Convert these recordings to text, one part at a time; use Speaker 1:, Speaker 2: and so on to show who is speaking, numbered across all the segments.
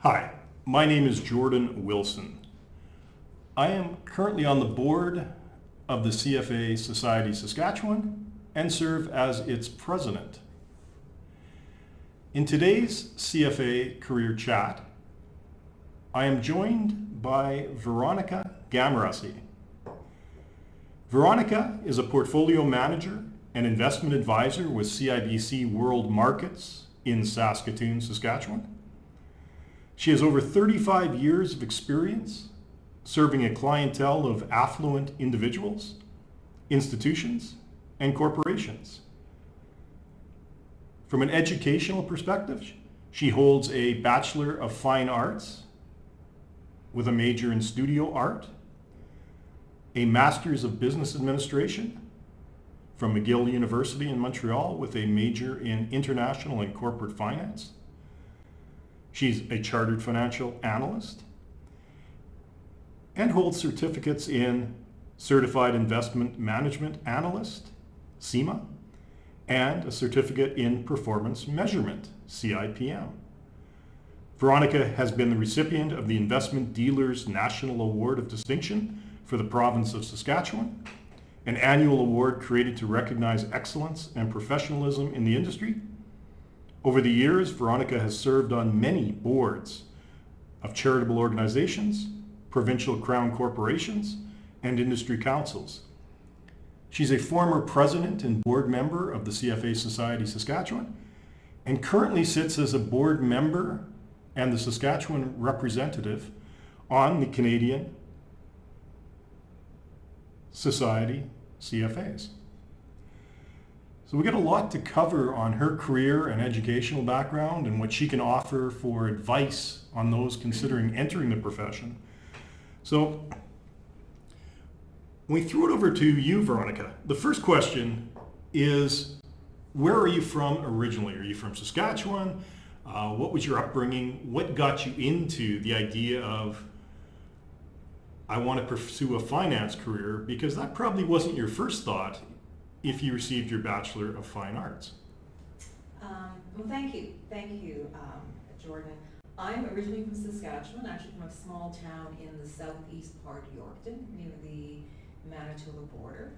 Speaker 1: Hi, my name is Jordan Wilson. I am currently on the board of the CFA Societies Saskatchewan and serve as its president. In today's CFA Career Chat, I am joined by Veronica Gamracy. Veronica is a portfolio manager and investment advisor with CIBC World Markets in Saskatoon, Saskatchewan. She has over 35 years of experience serving a clientele of affluent individuals, institutions, and corporations. From an educational perspective, she holds a Bachelor of Fine Arts with a major in studio art, a Master's of Business Administration from McGill University in Montreal with a major in international and corporate finance. She's a Chartered Financial Analyst and holds certificates in Certified Investment Management Analyst, CIMA, and a certificate in Performance Measurement, CIPM. Veronica has been the recipient of the Investment Dealers National Award of Distinction for the province of Saskatchewan, an annual award created to recognize excellence and professionalism in the industry. Over the years, Veronica has served on many boards of charitable organizations, provincial crown corporations, and industry councils. She's a former president and board member of the CFA Society Saskatchewan and currently sits as a board member and the Saskatchewan representative on the Canadian Society CFAs. So we got a lot to cover on her career and educational background and what she can offer for advice on those considering entering the profession. So we threw it over to you, Veronica. The first question is, where are you from originally? Are you from Saskatchewan? What was your upbringing? What got you into the idea of, I want to pursue a finance career? Because that probably wasn't your first thought if you received your Bachelor of Fine Arts.
Speaker 2: Well, thank you, Jordan. I'm originally from Saskatchewan, actually from a small town in the southeast part of Yorkton, near the Manitoba border.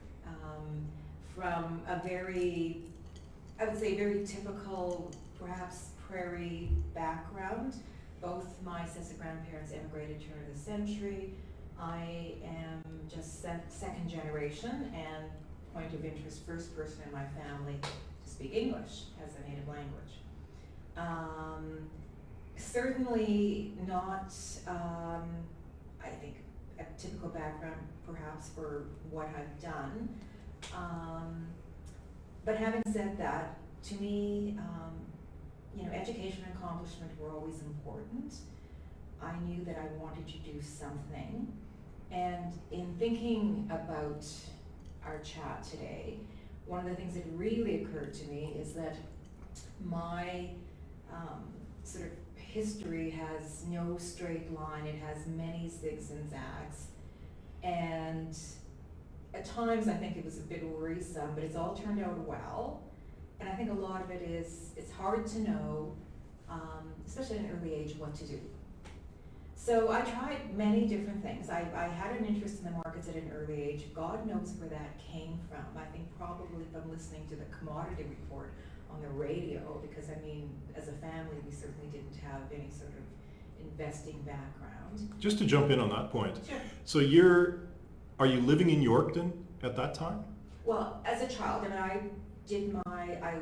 Speaker 2: From a very, I would say, very typical, perhaps prairie background. Both my sets of grandparents immigrated turn of the century. I am just second generation and point of interest, first person in my family to speak English as a native language. Certainly not, I think, a typical background perhaps for what I've done. But having said that, to me, education and accomplishment were always important. I knew that I wanted to do something. And in thinking about our chat today, one of the things that really occurred to me is that my sort of history has no straight line. It has many zigs and zags. And at times I think it was a bit worrisome, but it's all turned out well. And I think a lot of it is, it's hard to know, especially at an early age, what to do. So I tried many different things. I had an interest in the markets at an early age. God knows where that came from. I think probably from listening to the commodity report on the radio, because I mean, as a family, we certainly didn't have any sort of investing background.
Speaker 1: Just to jump in on that point.
Speaker 2: Sure.
Speaker 1: So are you living in Yorkton at that time?
Speaker 2: Well, as a child, and I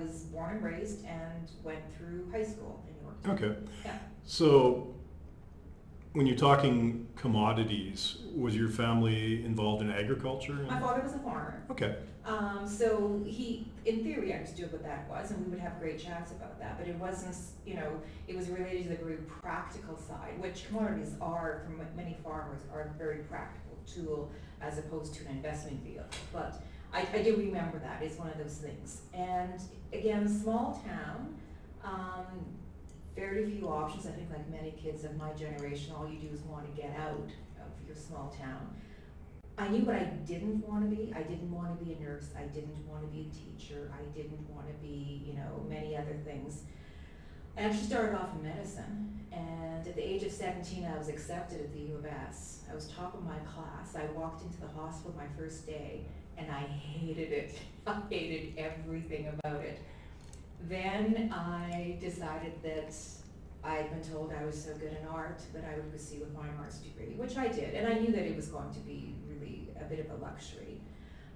Speaker 2: was born and raised and went through high school in Yorkton.
Speaker 1: Okay.
Speaker 2: Yeah.
Speaker 1: So when you're talking commodities, was your family involved in agriculture?
Speaker 2: My father was a farmer.
Speaker 1: Okay.
Speaker 2: So he, in theory, understood what that was, and we would have great chats about that, but it wasn't, it was related to the very practical side, which commodities are, for many farmers, are a very practical tool as opposed to an investment vehicle. But I do remember that. It's one of those things. And again, small town, very few options. I think like many kids of my generation, all you do is want to get out of your small town. I knew what I didn't want to be. I didn't want to be a nurse. I didn't want to be a teacher. I didn't want to be, many other things. I actually started off in medicine, and at the age of 17, I was accepted at the U of S. I was top of my class. I walked into the hospital my first day, and I hated it. I hated everything about it. Then I decided that I'd been told I was so good in art that I would pursue a fine arts degree, which I did, and I knew that it was going to be really a bit of a luxury.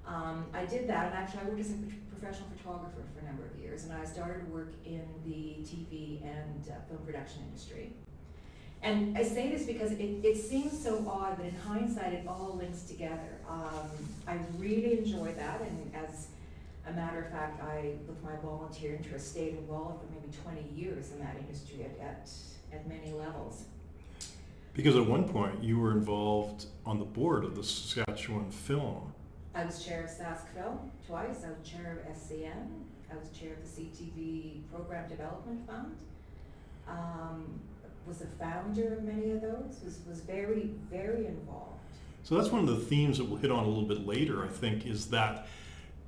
Speaker 2: I did that, and actually I worked as a professional photographer for a number of years, and I started work in the TV and film production industry. And I say this because it seems so odd, but in hindsight it all links together. I really enjoyed that, and as a matter of fact, I, with my volunteer interest, stayed involved for maybe 20 years in that industry at many levels.
Speaker 1: Because at one point you were involved on the board of the Saskatchewan Film.
Speaker 2: I was chair of SaskFilm twice. I was chair of SCN. I was chair of the CTV Program Development Fund. Was a founder of many of those. Was very, very involved.
Speaker 1: So that's one of the themes that we'll hit on a little bit later, I think, is that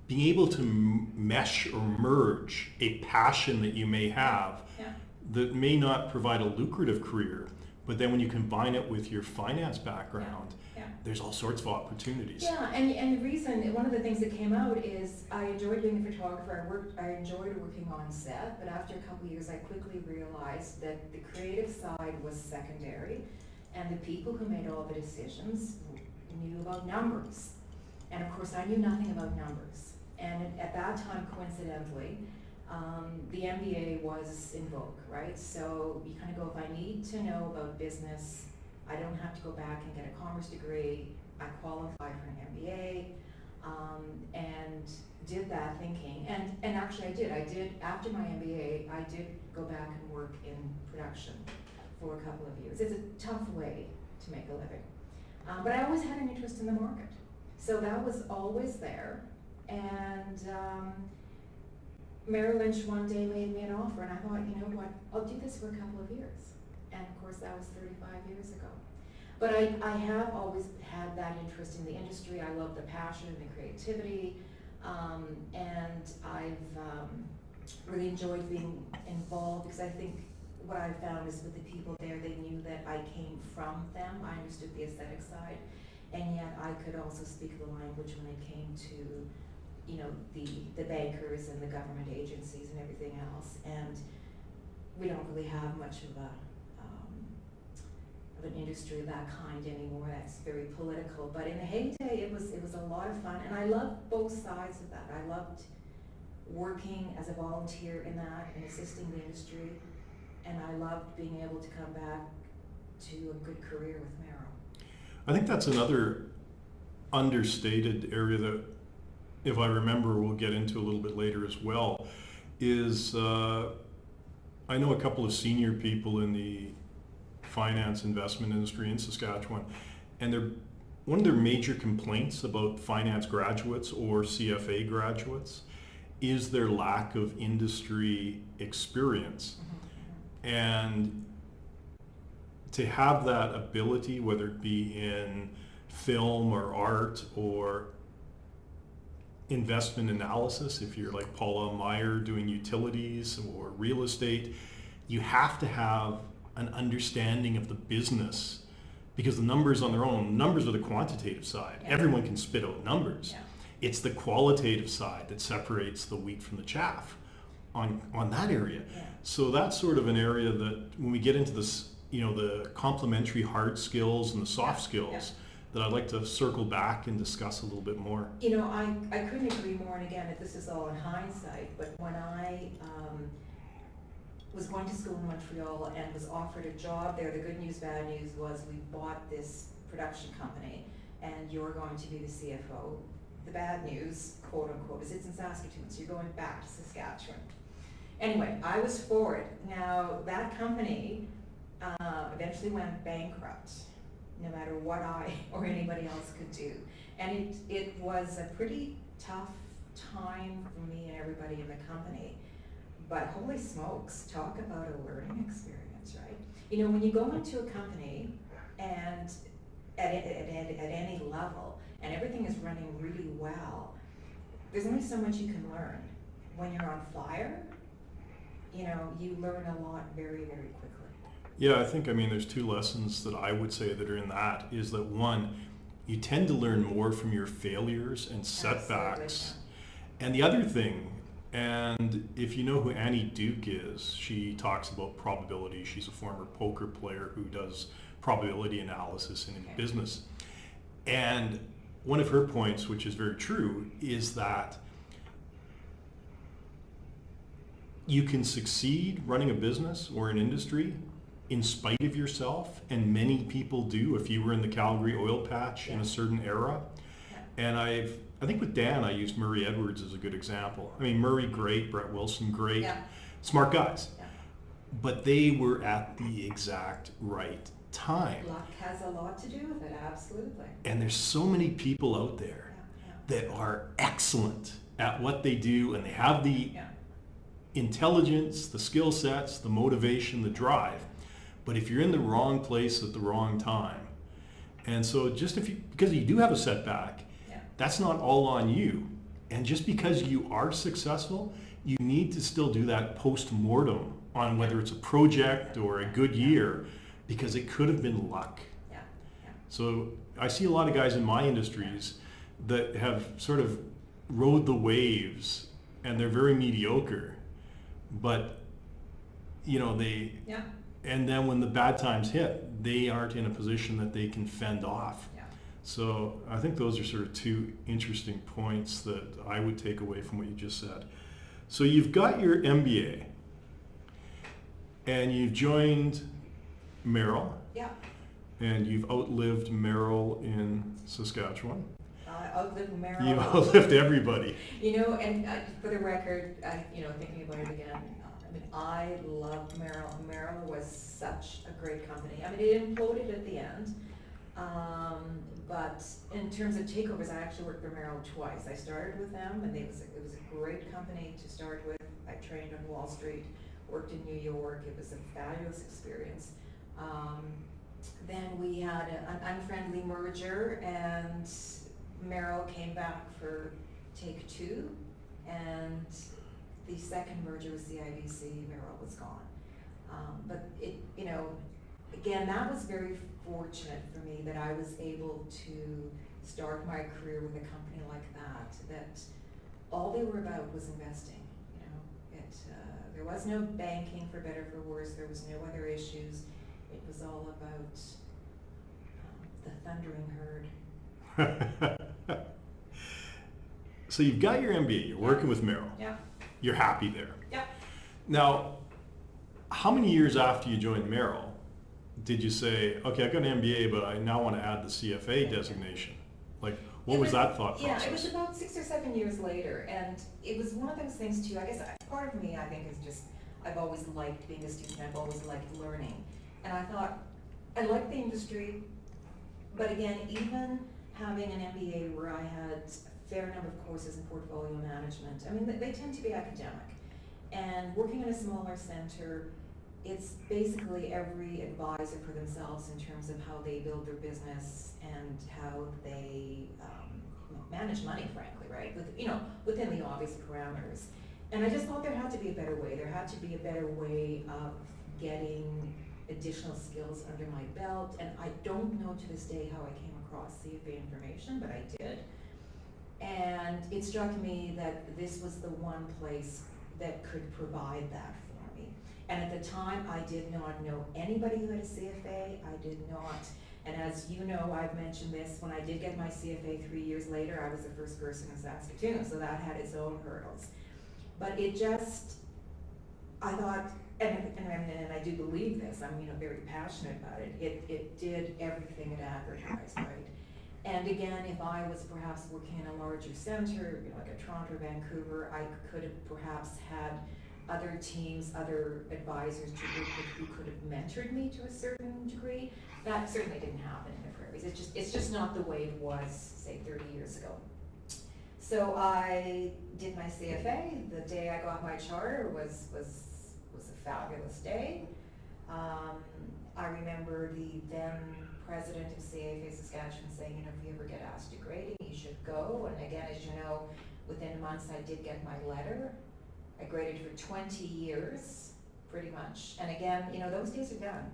Speaker 1: being able to mesh or merge a passion that you may have that may not provide a lucrative career, but then when you combine it with your finance background, there's all sorts of opportunities.
Speaker 2: Yeah, and the reason, one of the things that came out is I enjoyed being a photographer. I enjoyed working on set, but after a couple of years I quickly realized that the creative side was secondary, and the people who made all the decisions knew about numbers. And of course I knew nothing about numbers. And at that time, coincidentally, the MBA was in vogue, right? So you kind of go, if I need to know about business, I don't have to go back and get a commerce degree. I qualified for an MBA, and did that thinking. And actually I did, after my MBA, I did go back and work in production for a couple of years. It's a tough way to make a living. But I always had an interest in the market. So that was always there. And Merrill Lynch one day made me an offer, and I thought, you know what, I'll do this for a couple of years. And of course that was 35 years ago. But I have always had that interest in the industry. I love the passion and the creativity, and I've really enjoyed being involved, because I think what I found is with the people there, they knew that I came from them. I understood the aesthetic side, and yet I could also speak the language when it came to, you know, the bankers and the government agencies and everything else. And we don't really have much of an industry of that kind anymore. That's very political. But in the heyday, it was a lot of fun, and I loved both sides of that. I loved working as a volunteer in that and assisting the industry, and I loved being able to come back to a good career with Merrill.
Speaker 1: I think that's another understated area that, if I remember, we'll get into a little bit later as well, is I know a couple of senior people in the finance investment industry in Saskatchewan, and one of their major complaints about finance graduates or CFA graduates is their lack of industry experience. And to have that ability, whether it be in film or art or investment analysis, if you're like Paula Meyer doing utilities or real estate, you have to have an understanding of the business, because the numbers on their own, numbers are the quantitative side. Everyone can spit out numbers. It's the qualitative side that separates the wheat from the chaff on that area. So that's sort of an area that when we get into this, you know, the complementary hard skills and the soft skills, that I'd like to circle back and discuss a little bit more.
Speaker 2: You know, I couldn't agree more, and again, this is all in hindsight, but when I was going to school in Montreal and was offered a job there, the good news, bad news was we bought this production company and you're going to be the CFO. The bad news, quote unquote, is it's in Saskatoon, so you're going back to Saskatchewan. Anyway, I was for it. Now, that company eventually went bankrupt, no matter what I or anybody else could do. And it was a pretty tough time for me and everybody in the company. But holy smokes, talk about a learning experience, right? You know, when you go into a company and at any level, and everything is running really well, there's only so much you can learn. When you're on fire, you know, you learn a lot very, very quickly.
Speaker 1: Yeah, I think, I mean, there's two lessons that I would say that are in that, is that one, you tend to learn more from your failures and setbacks.
Speaker 2: Absolutely.
Speaker 1: And the other thing, and if you know who Annie Duke is, she talks about probability. She's a former poker player who does probability analysis in business. And one of her points, which is very true, is that you can succeed running a business or an industry in spite of yourself, and many people do. If you were in the Calgary oil patch in a certain era, and I think with Dan, I used Murray Edwards as a good example. I mean, Murray, great, Brett Wilson, great, smart guys, but they were at the exact right time.
Speaker 2: Luck has a lot to do with it, absolutely.
Speaker 1: And there's so many people out there that are excellent at what they do, and they have the intelligence, the skill sets, the motivation, the drive. But if you're in the wrong place at the wrong time, and so just because you do have a setback, that's not all on you. And just because you are successful, you need to still do that post-mortem on whether it's a project or a good year, because it could have been luck. So I see a lot of guys in my industries that have sort of rode the waves, and they're very mediocre, but and then when the bad times hit, they aren't in a position that they can fend off. So I think those are sort of two interesting points that I would take away from what you just said. So you've got your MBA, and you've joined Merrill. And you've outlived Merrill in Saskatchewan.
Speaker 2: Outlived Merrill.
Speaker 1: You've outlived everybody.
Speaker 2: And for the record, thinking about it again, I loved Merrill. Merrill was such a great company. I mean, it imploded at the end. But in terms of takeovers, I actually worked for Merrill twice. I started with them, and it was a great company to start with. I trained on Wall Street, worked in New York. It was a fabulous experience. Then we had an unfriendly merger, and Merrill came back for take two, and the second merger with CIBC, Merrill was gone. But again, that was very fortunate for me that I was able to start my career with a company like that all they were about was investing. There was no banking, for better or for worse. There was no other issues. It was all about the thundering herd.
Speaker 1: So you've got your MBA, you're working with Merrill. You're happy there. Now, how many years after you joined Merrill did you say, okay, I've got an MBA, but I now want to add the CFA designation? Like, what was that thought process?
Speaker 2: It was about 6 or 7 years later, and it was one of those things too. I guess part of me, I think, is just I've always liked being a student. I've always liked learning, and I thought I liked the industry, but again, even having an MBA where I had a fair number of courses in portfolio management, I mean, they tend to be academic, and working in a smaller center, it's basically every advisor for themselves in terms of how they build their business and how they manage money, frankly, right? Within the obvious parameters. And I just thought there had to be a better way. There had to be a better way of getting additional skills under my belt. And I don't know to this day how I came across CFA information, but I did. And it struck me that this was the one place that could provide that for me. And at the time, I did not know anybody who had a CFA. I did not. And as you know, I've mentioned this, when I did get my CFA 3 years later, I was the first person in Saskatoon, so that had its own hurdles. But it just, I thought, and I do believe this, I'm very passionate about it, it did everything it advertised, right? And again, if I was perhaps working in a larger center, like a Toronto or Vancouver, I could have perhaps had other teams, other advisors to work with who could have mentored me to a certain degree. That certainly didn't happen in the prairies. It's just not the way it was, say, 30 years ago. So I did my CFA. The day I got my charter was a fabulous day. I remember the then president of CFA Saskatchewan saying, if you ever get asked to grading, you should go. And again, as you know, within months I did get my letter. I graded for 20 years, pretty much. And again, those days are done.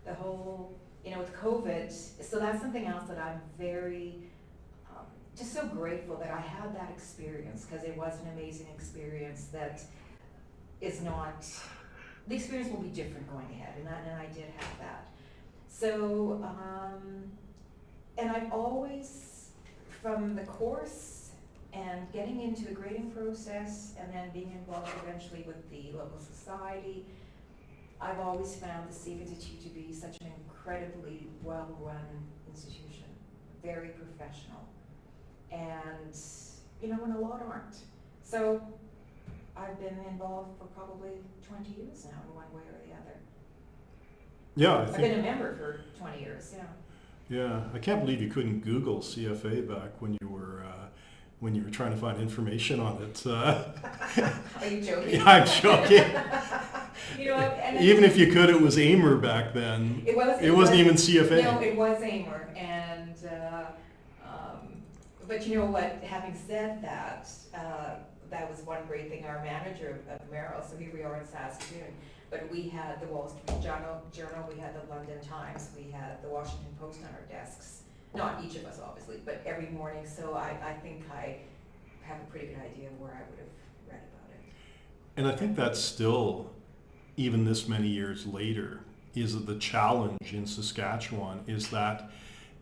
Speaker 2: the whole, with COVID, so that's something else that I'm very, just so grateful that I had that experience, because it was an amazing experience that is not, the experience will be different going ahead, and I did have that. So, and I've always, from the course and getting into the grading process and then being involved eventually with the local society, I've always found the CFA Institute to be such an incredibly well-run institution, very professional, and when a lot aren't. So I've been involved for probably 20 years now in one way or the other.
Speaker 1: Yeah,
Speaker 2: I've been a member for 20 years, yeah.
Speaker 1: Yeah, I can't believe you couldn't Google CFA back when you were trying to find information on it.
Speaker 2: Are you joking?
Speaker 1: Yeah, I'm joking. Even if you could, it was AIMER back then. It wasn't even CFA.
Speaker 2: No, it was AIMER, and but you know what? Having said that, that was one great thing. Our manager of Merrill, so here we are in Saskatoon, but we had the Wall Street Journal, we had the London Times, we had the Washington Post on our desks. Not each of us, obviously, but every morning. So I think I have a pretty good idea of where I would have read about it.
Speaker 1: And I think that's still, even this many years later, is that the challenge in Saskatchewan is that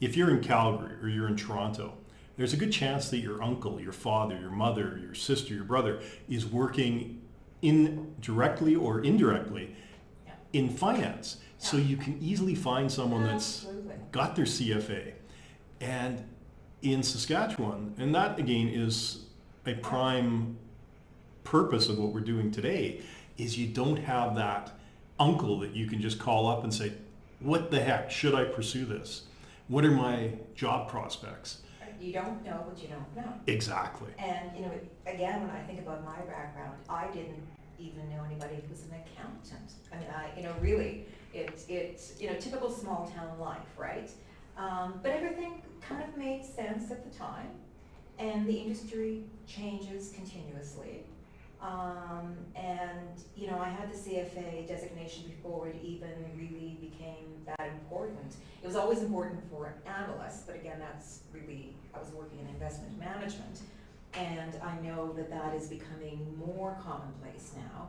Speaker 1: if you're in Calgary or you're in Toronto, there's a good chance that your uncle, your father, your mother, your sister, your brother is working directly or indirectly in finance. So you can easily find someone that's got their CFA. And in Saskatchewan, and that again is a prime purpose of what we're doing today, is you don't have that uncle that you can just call up and say, what the heck, should I pursue this? What are my job prospects?
Speaker 2: You don't know what you don't know.
Speaker 1: Exactly.
Speaker 2: And again, when I think about my background, I didn't even know anybody who was an accountant. I mean, really, it's typical small town life, right? But everything kind of made sense at the time, and the industry changes continuously. And I had the CFA designation before it even really became that important. It was always important for analysts, but again, that's really, I was working in investment management, and I know that is becoming more commonplace now.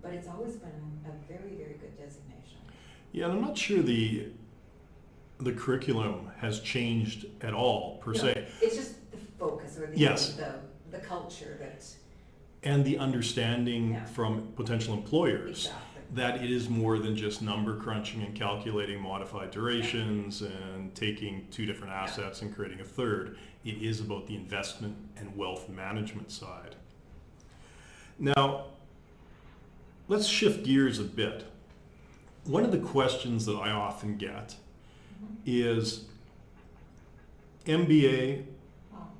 Speaker 2: But it's always been a very, very good designation.
Speaker 1: Yeah, and I'm not sure the curriculum has changed at all, per se.
Speaker 2: It's just the focus, or the culture that...
Speaker 1: And the understanding from potential employers that it is more than just number crunching and calculating modified durations and taking two different assets and creating a third. It is about the investment and wealth management side. Now, let's shift gears a bit. One of the questions that I often get is MBA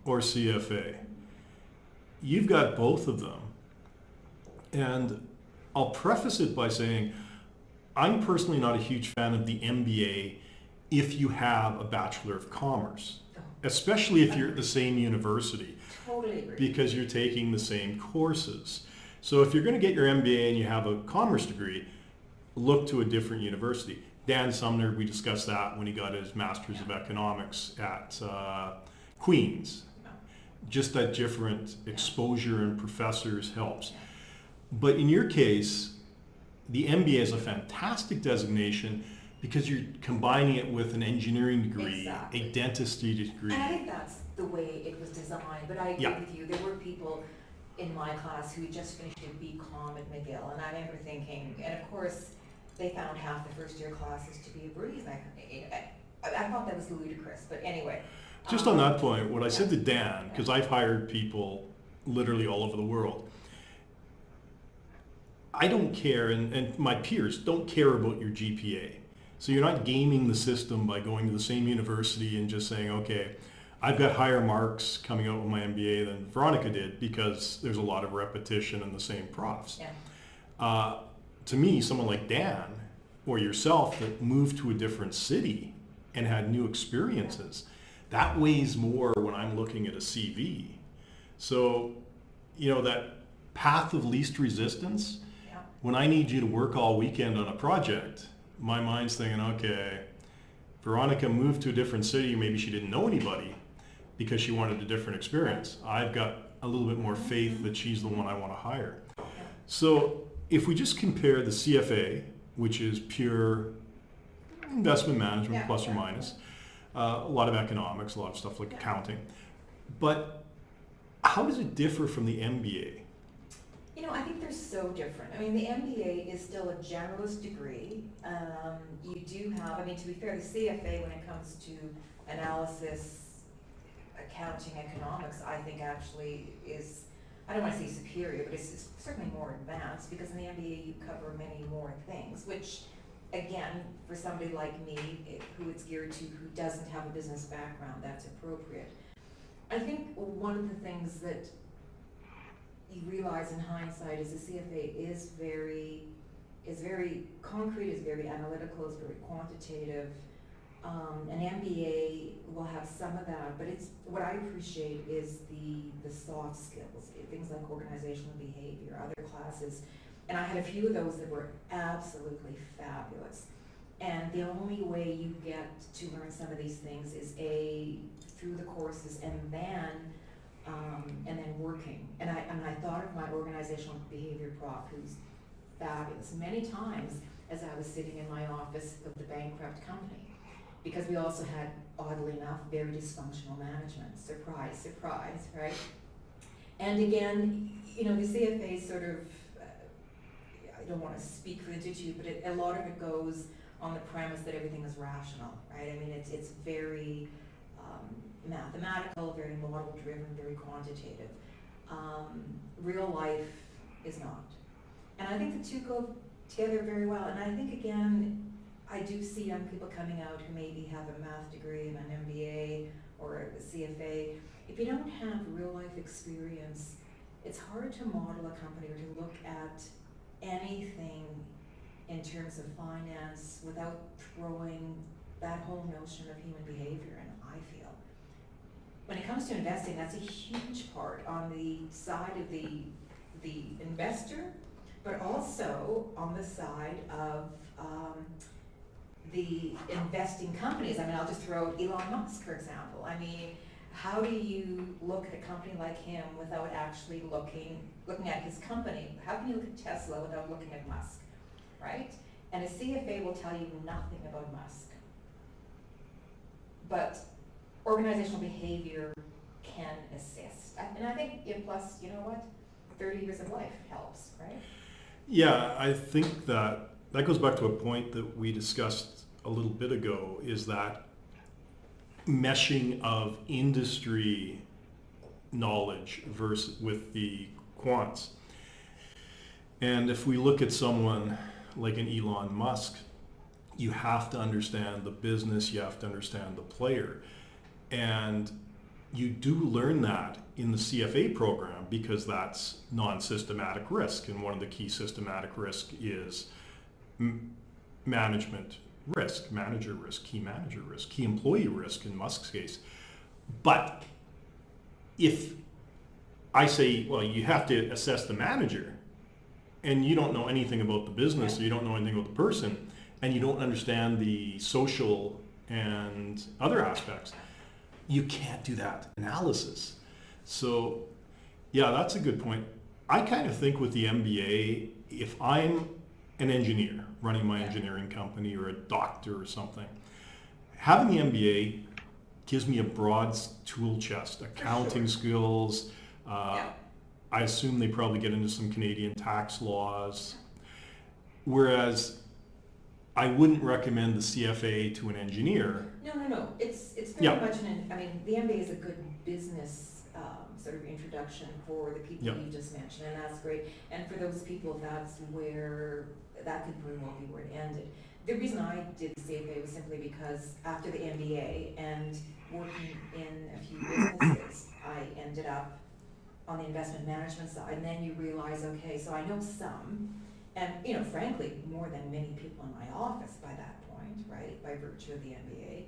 Speaker 1: or CFA. You've got both of them. And I'll preface it by saying I'm personally not a huge fan of the MBA if you have a Bachelor of Commerce, especially if you're at the same university.
Speaker 2: Totally agree.
Speaker 1: Because you're taking the same courses. So if you're going to get your MBA and you have a commerce degree, look to a different university. Dan Sumner, we discussed that when he got his Master's of Economics at Queen's. Just that different exposure and professors helps. But in your case, the MBA is a fantastic designation because you're combining it with an engineering degree, a dentistry degree.
Speaker 2: And I think that's the way it was designed, but I agree with you. There were people in my class who had just finished a BCom at McGill, and I remember thinking, and of course, they found half the first year classes to be a breeze. I thought that was ludicrous, but anyway.
Speaker 1: Just on that point, what I said to Dan, because I've hired people literally all over the world, I don't care, and my peers don't care about your GPA. So you're not gaming the system by going to the same university and just saying, okay, I've got higher marks coming out with my MBA than Veronica did because there's a lot of repetition in the same profs. To me, someone like Dan or yourself that moved to a different city and had new experiences, that weighs more when I'm looking at a CV. So, that path of least resistance, when I need you to work all weekend on a project, my mind's thinking, okay, Veronica moved to a different city. Maybe she didn't know anybody because she wanted a different experience. I've got a little bit more faith that she's the one I want to hire. So if we just compare the CFA, which is pure investment management plus or minus, a lot of economics, a lot of stuff like accounting, but how does it differ from the MBA?
Speaker 2: You know, I think they're so different. I mean, the MBA is still a generalist degree. You do have, I mean, to be fair, the CFA, when it comes to analysis, accounting, economics, I think actually is, I don't want to say superior, but it's certainly more advanced, because in the MBA you cover many more things, which, again, for somebody like me, who it's geared to, who doesn't have a business background, that's appropriate. I think one of the things that you realize in hindsight is the CFA is very concrete, is very analytical, is very quantitative. An MBA will have some of that, but it's what I appreciate is the soft skills, things like organizational behavior, other classes, and I had a few of those that were absolutely fabulous. And the only way you get to learn some of these things is through the courses, and then working. And I thought of my organizational behavior prof, who's fabulous, many times as I was sitting in my office of the bankrupt company, because we also had, oddly enough, very dysfunctional management. Surprise, surprise, right? And again, you know, the CFA sort of, I don't want to speak for the Institute, but a lot of it goes on the premise that everything is rational, right? I mean, it's very mathematical, very model-driven, very quantitative. Real life is not. And I think the two go together very well. And I think, again, I do see young people coming out who maybe have a math degree and an MBA or a CFA. If you don't have real life experience, it's hard to model a company or to look at anything in terms of finance without throwing that whole notion of human behavior in, I feel. When it comes to investing, that's a huge part on the side of the investor, but also on the side of the investing companies. I mean, I'll just throw Elon Musk, for example. I mean, how do you look at a company like him without actually looking at his company? How can you look at Tesla without looking at Musk, right? And a CFA will tell you nothing about Musk. But organizational behavior can assist. And I think, plus, you know what? 30 years of life helps, right?
Speaker 1: Yeah, I think that goes back to a point that we discussed a little bit ago, is that meshing of industry knowledge versus with the quants. And if we look at someone like an Elon Musk, you have to understand the business, you have to understand the player. And you do learn that in the CFA program, because that's non-systematic risk. And one of the key systematic risk is management risk, manager risk, key manager risk, key employee risk in Musk's case. But if I say, well, you have to assess the manager, and you don't know anything about the business, or you don't know anything about the person, and you don't understand the social and other aspects, you can't do that analysis. So yeah, that's a good point. I kind of think with the MBA, if I'm an engineer running my engineering company, or a doctor or something, having the MBA gives me a broad tool chest, accounting skills. I assume they probably get into some Canadian tax laws. Whereas I wouldn't recommend the CFA to an engineer.
Speaker 2: No. It's very much I mean, the MBA is a good business sort of introduction for the people you just mentioned, and that's great. And for those people, that's where that could very well be where it ended. The reason I did the CFA was simply because after the MBA and working in a few businesses, I ended up on the investment management side, and then you realize, okay, so I know some, and you know, frankly, more than many people in my office by that point, right, by virtue of the MBA.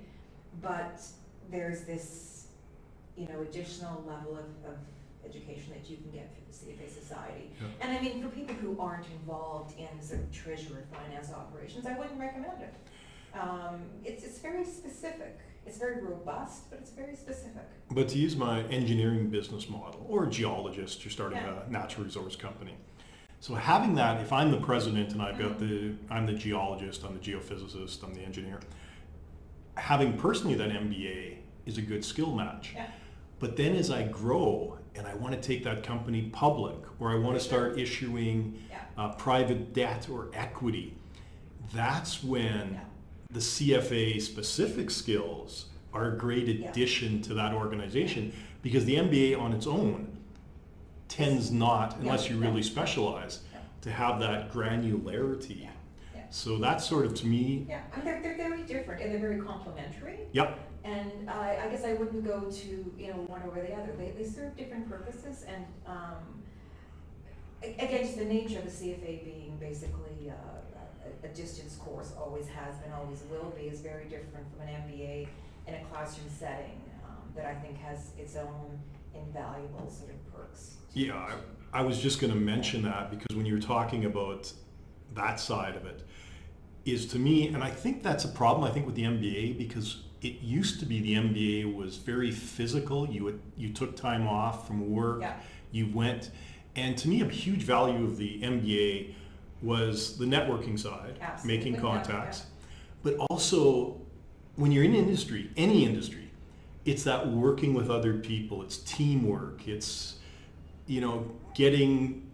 Speaker 2: But there's this, you know, additional level of education that you can get through the CFA Society.
Speaker 1: Yeah.
Speaker 2: And I mean, for people who aren't involved in sort of treasury finance operations, I wouldn't recommend it. It's very specific. It's very robust, but it's very specific.
Speaker 1: But to use my engineering business model, or a geologist, you're starting
Speaker 2: Yeah.
Speaker 1: a natural resource company. So having that, if I'm the president and I'm the geologist, I'm the geophysicist, I'm the engineer, having personally that MBA is a good skill match.
Speaker 2: Yeah.
Speaker 1: But then as I grow and I want to take that company public, or I want to start issuing private debt or equity, that's when the CFA specific skills are a great addition to that organization, because the MBA on its own tends not, unless you really specialize, to have that granularity. So that's sort of, to me...
Speaker 2: Yeah, and they're very different, and they're very complementary.
Speaker 1: Yep.
Speaker 2: And I guess I wouldn't go to, one over the other. They serve different purposes, and again, just the nature of the CFA being basically a distance course, always has been, always will be, is very different from an MBA in a classroom setting that I think has its own invaluable sort of perks.
Speaker 1: Yeah, I was just going to mention that, because when you were talking about that side of it, is to me, and I think that's a problem, I think, with the MBA, because it used to be the MBA was very physical. You took time off from work, you went, and to me a huge value of the MBA was the networking side, making contacts, but also when you're in industry, any industry, it's that working with other people, it's teamwork, it's getting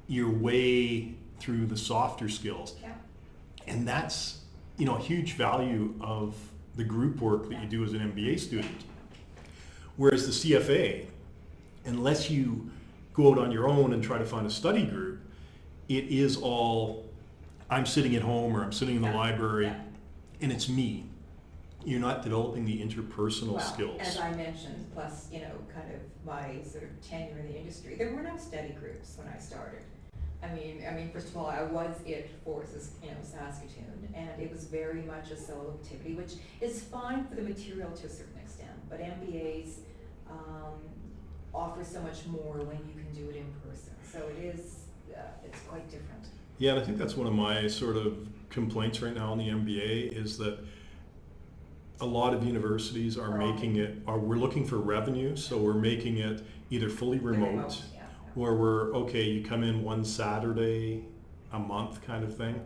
Speaker 1: your way through the softer skills. And that's, a huge value of the group work that you do as an MBA student. Whereas the CFA, unless you go out on your own and try to find a study group, it is all, I'm sitting at home or I'm sitting in the library, and it's me. You're not developing the interpersonal skills.
Speaker 2: As I mentioned, plus, kind of my sort of tenure in the industry, there were no study groups when I started. I mean, first of all, I was it for, Saskatoon, and it was very much a solo activity, which is fine for the material to a certain extent, but MBAs offer so much more when you can do it in person. So it is, it's quite different.
Speaker 1: Yeah, and I think that's one of my sort of complaints right now in the MBA is that a lot of universities are we're looking for revenue, so we're making it either fully remote, or you come in one Saturday a month kind of thing.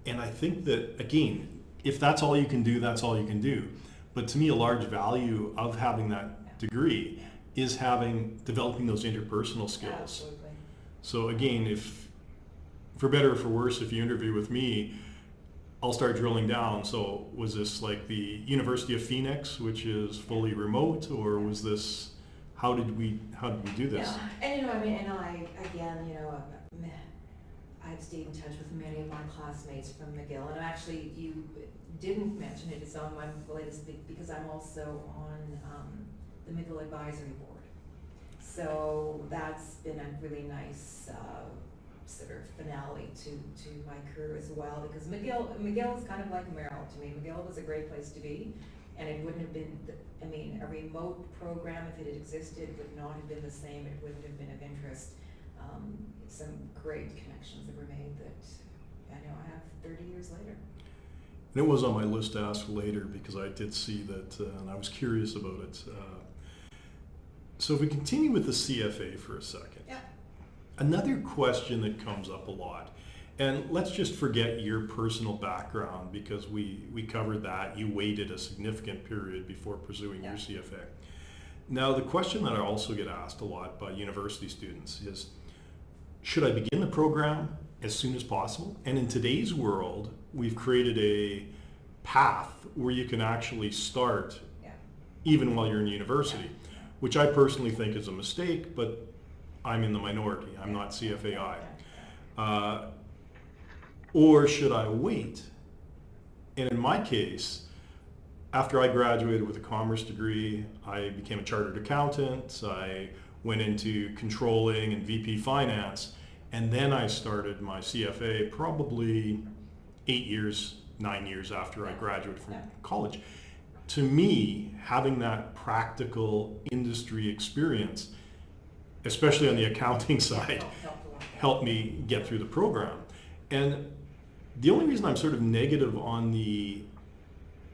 Speaker 1: And I think that, again, if that's all you can do, that's all you can do. But to me, a large value of having that degree is developing those interpersonal skills.
Speaker 2: Absolutely.
Speaker 1: So again, if, for better or for worse, if you interview with me, I'll start drilling down. So was this like the University of Phoenix, which is fully remote, or was this, how did we do this?
Speaker 2: Yeah, and I've stayed in touch with many of my classmates from McGill, and actually you didn't mention it, it's on my latest, because I'm also on the McGill advisory board. So that's been a really nice sort of finale to my career as well, because McGill is kind of like Merrill to me. McGill was a great place to be, and it wouldn't have been, a remote program, if it had existed, would not have been the same. It wouldn't have been of interest. Some great connections that were made that I know I have 30 years later.
Speaker 1: And it was on my list to ask later, because I did see that, and I was curious about it. So if we continue with the CFA for a second, another question that comes up a lot, and let's just forget your personal background, because we covered that. You waited a significant period before pursuing your CFA. Now, the question that I also get asked a lot by university students is, should I begin the program as soon as possible? And in today's world, we've created a path where you can actually start even while you're in university, which I personally think is a mistake, but I'm in the minority. I'm not CFAI. Or should I wait? And in my case, after I graduated with a commerce degree, I became a chartered accountant. I went into controlling and VP finance, and then I started my CFA probably 9 years after I graduated from college. To me, having that practical industry experience especially on the accounting side,
Speaker 2: Helped a lot.
Speaker 1: helped me get through the program. And the only reason I'm sort of negative on the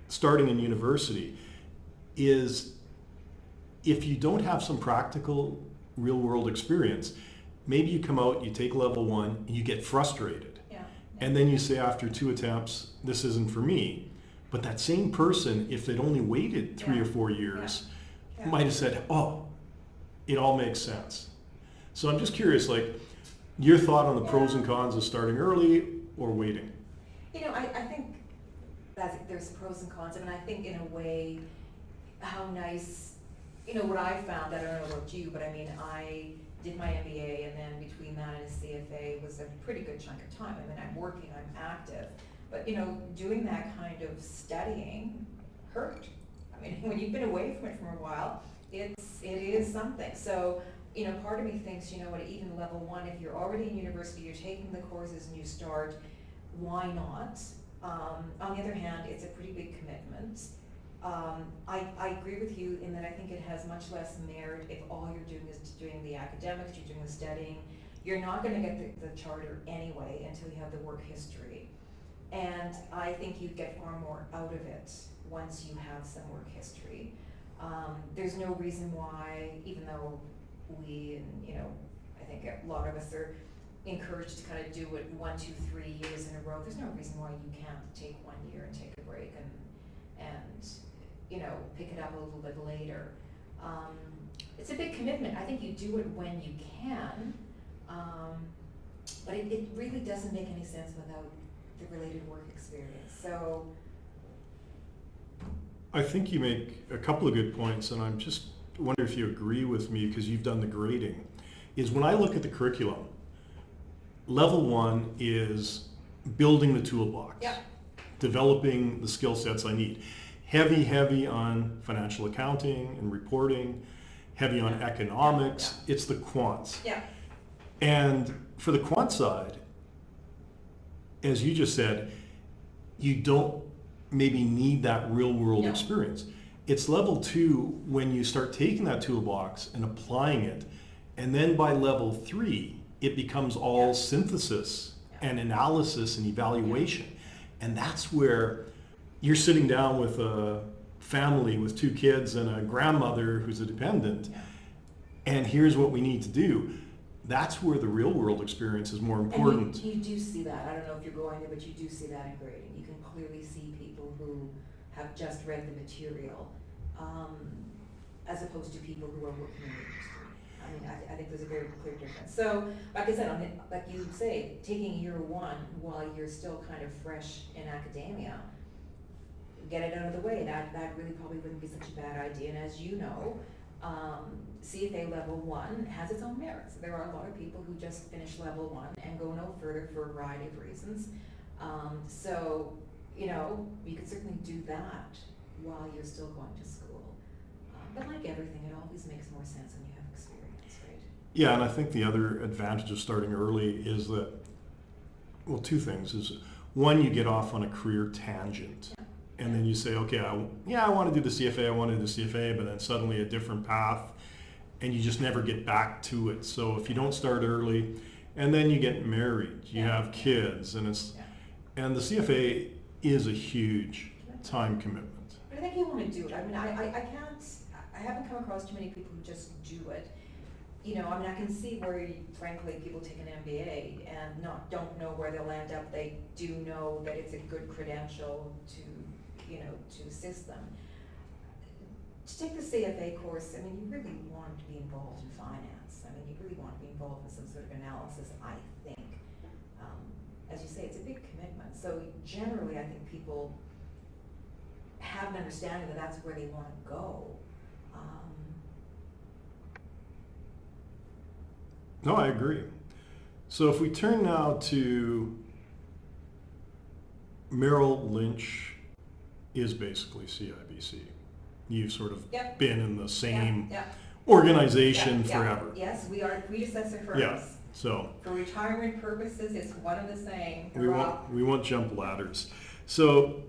Speaker 1: starting in university is if you don't have some practical real world experience, maybe you come out, you take level 1, and you get frustrated.
Speaker 2: Yeah.
Speaker 1: And then you say after 2 attempts, this isn't for me. But that same person, if they'd only waited 3
Speaker 2: Yeah.
Speaker 1: or 4 years,
Speaker 2: Yeah.
Speaker 1: might have said, oh, it all makes sense. So I'm just curious, like, your thought on the pros and cons of starting early or waiting?
Speaker 2: You know, I think that there's pros and cons. I mean, I think in a way, how nice, you know, what I found, I don't know about you, but I mean, I did my MBA, and then between that and a CFA was a pretty good chunk of time. I mean, I'm working, I'm active, but you know, doing that kind of studying hurt. I mean, when you've been away from it for a while, it is something. So, you know, part of me thinks, you know what, even level 1, if you're already in university, you're taking the courses and you start, why not? On the other hand, it's a pretty big commitment. I agree with you in that I think it has much less merit if all you're doing is doing the academics, you're doing the studying. You're not going to get the charter anyway until you have the work history. And I think you'd get far more out of it once you have some work history. There's no reason why, even though we, and you know, I think a lot of us are encouraged to kind of do it 1, 2, 3 years in a row, there's no reason why you can't take 1 year and take a break and you know, pick it up a little bit later. It's a big commitment. I think you do it when you can, but it really doesn't make any sense without the related work experience. So
Speaker 1: I think you make a couple of good points, and I'm just wondering if you agree with me because you've done the grading. Is when I look at the curriculum, level 1 is building the toolbox,
Speaker 2: yeah,
Speaker 1: developing the skill sets I need. Heavy on financial accounting and reporting, heavy on economics.
Speaker 2: Yeah.
Speaker 1: It's the quants.
Speaker 2: yeah,
Speaker 1: And for the quant side, as you just said, you don't maybe need that real world
Speaker 2: No.
Speaker 1: experience. It's level 2 when you start taking that toolbox and applying it. And then by level 3, it becomes all
Speaker 2: Yeah.
Speaker 1: synthesis
Speaker 2: Yeah.
Speaker 1: and analysis and evaluation. And that's where you're sitting down with a family with 2 kids and a grandmother who's a dependent,
Speaker 2: yeah.
Speaker 1: and here's what we need to do. That's where the real world experience is more important.
Speaker 2: And you do see that. I don't know if you're going there, but you do see that in grading. You can clearly see people who have just read the material, as opposed to people who are working in the industry. I mean, I think there's a very clear difference. So, like I said, like you say, taking year 1 while you're still kind of fresh in academia, get it out of the way. That really probably wouldn't be such a bad idea. And as you know, CFA level 1 has its own merits. There are a lot of people who just finish level 1 and go no further for a variety of reasons. So, you know, you could certainly do that while you're still going to school. But like everything, it always makes more sense when you have experience, right?
Speaker 1: Yeah, and I think the other advantage of starting early is that, well, 2 things. Is one, you get off on a career tangent.
Speaker 2: Yeah.
Speaker 1: And then you say, okay, I want to do the CFA, I want to do the CFA, but then suddenly a different path, and you just never get back to it. So if you don't start early, and then you get married, you
Speaker 2: Yeah.
Speaker 1: have kids, and and the CFA is a huge time commitment.
Speaker 2: But I think you want to do it. I mean, I haven't come across too many people who just do it. You know, I mean, I can see where, frankly, people take an MBA and don't know where they'll end up. They do know that it's a good credential to, you know, to assist them. To take the CFA course, I mean, you really want to be involved in finance. I mean, you really want to be involved in some sort of analysis, I think. As you say, it's a big commitment. So generally, I think people have an understanding that that's where they want to go.
Speaker 1: No, I agree. So if we turn now to Merrill Lynch is basically CIBC. You've sort of
Speaker 2: Yep.
Speaker 1: been in the same
Speaker 2: Yeah.
Speaker 1: organization
Speaker 2: Yeah.
Speaker 1: forever.
Speaker 2: Yes, we are predecessor firms.
Speaker 1: Yeah. So
Speaker 2: For retirement purposes, it's one and the same.
Speaker 1: we
Speaker 2: Hurrah.
Speaker 1: won't jump ladders. So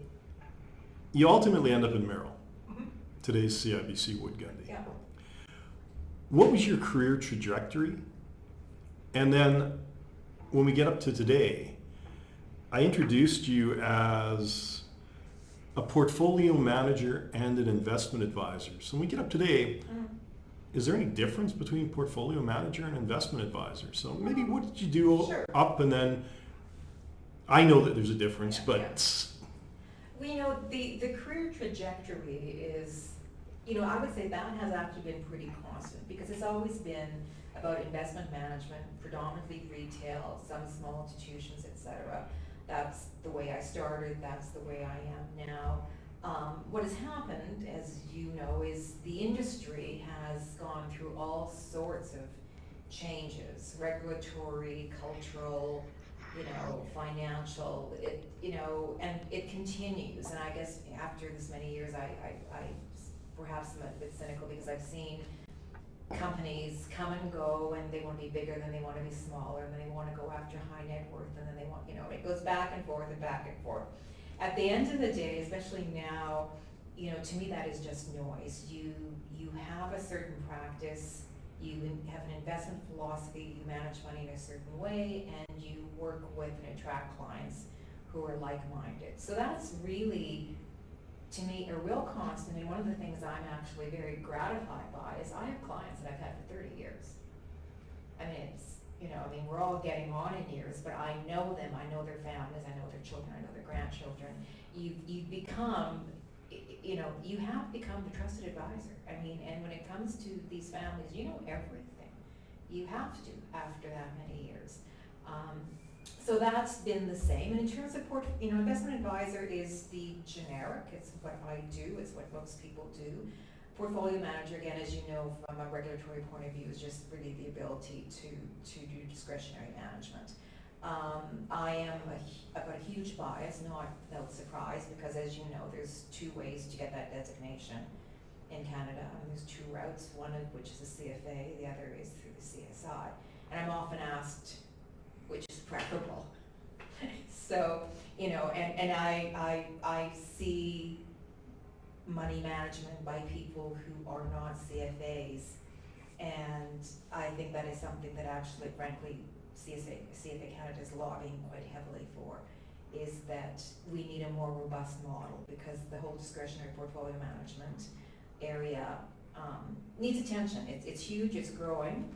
Speaker 1: you ultimately end up in Merrill,
Speaker 2: Mhm.
Speaker 1: today's CIBC Wood Gundy.
Speaker 2: Yeah.
Speaker 1: what was your career trajectory? And then when we get up to today, I introduced you as a portfolio manager and an investment advisor. So when we get up today, is there any difference between portfolio manager and investment advisor? So maybe what did you do
Speaker 2: Sure.
Speaker 1: up and then, I know that there's a difference,
Speaker 2: Yeah,
Speaker 1: but
Speaker 2: Well, you know, the career trajectory is, you know, I would say that has actually been pretty constant because it's always been about investment management, predominantly retail, some small institutions, etc. That's the way I started, that's the way I am now. What has happened, as you know, is the industry has gone through all sorts of changes, regulatory, cultural, you know, financial, you know, and it continues. And I guess after this many years, I perhaps am a bit cynical because I've seen companies come and go and they want to be bigger, then they want to be smaller, and then they want to go after high net worth, and then they want, you know, it goes back and forth and back and forth. At the end of the day, especially now, you know, to me that is just noise. You have a certain practice, you have an investment philosophy, you manage money in a certain way, and you work with and attract clients who are like-minded. So that's really, to me, a real constant, and one of the things I'm actually very gratified by is I have clients that I've had for 30 years. I mean, it's, you know, I mean, we're all getting on in years, but I know them, I know their families, I know their children, I know their grandchildren. You've become, you know, you have become the trusted advisor. I mean, and when it comes to these families, you know everything. You have to after that many years. So that's been the same. And in terms of, you know, investment advisor is the generic. It's what I do. It's what most people do. Portfolio manager, again, as you know, from a regulatory point of view, is just really the ability to do discretionary management. I am I've got a huge bias, not without surprise, because as you know, there's two ways to get that designation in Canada. There's two routes, one of which is a CFA, the other is through the CSI. And I'm often asked which is preferable. So, you know, and I see money management by people who are not CFAs, and I think that is something that actually, frankly, CFA Canada is lobbying quite heavily for, is that we need a more robust model, because the whole discretionary portfolio management area needs attention. It's huge, it's growing,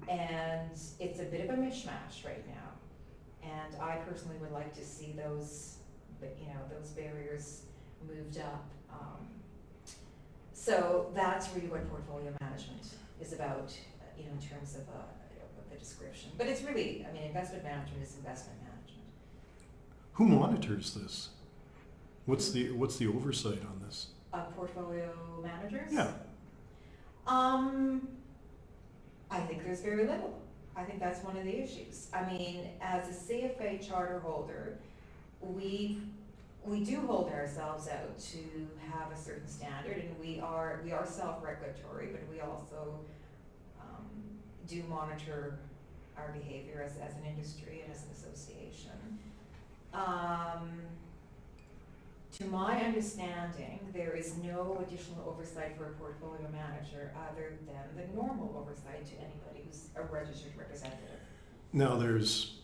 Speaker 2: and it's a bit of a mishmash right now. And I personally would like to see those, you know, those barriers moved up. So that's really what portfolio management is about, you know, in terms of the description. But it's really, I mean, investment management is investment management.
Speaker 1: who monitors this? What's the oversight on this?
Speaker 2: Portfolio managers?
Speaker 1: Yeah.
Speaker 2: I think there's very little. I think that's one of the issues. I mean, as a CFA charter holder, we do hold ourselves out to have a certain standard, and we are self-regulatory, but we also do monitor our behavior as an industry and as an association. To my understanding, there is no additional oversight for a portfolio manager other than the normal oversight to anybody who's a registered representative.
Speaker 1: Now there's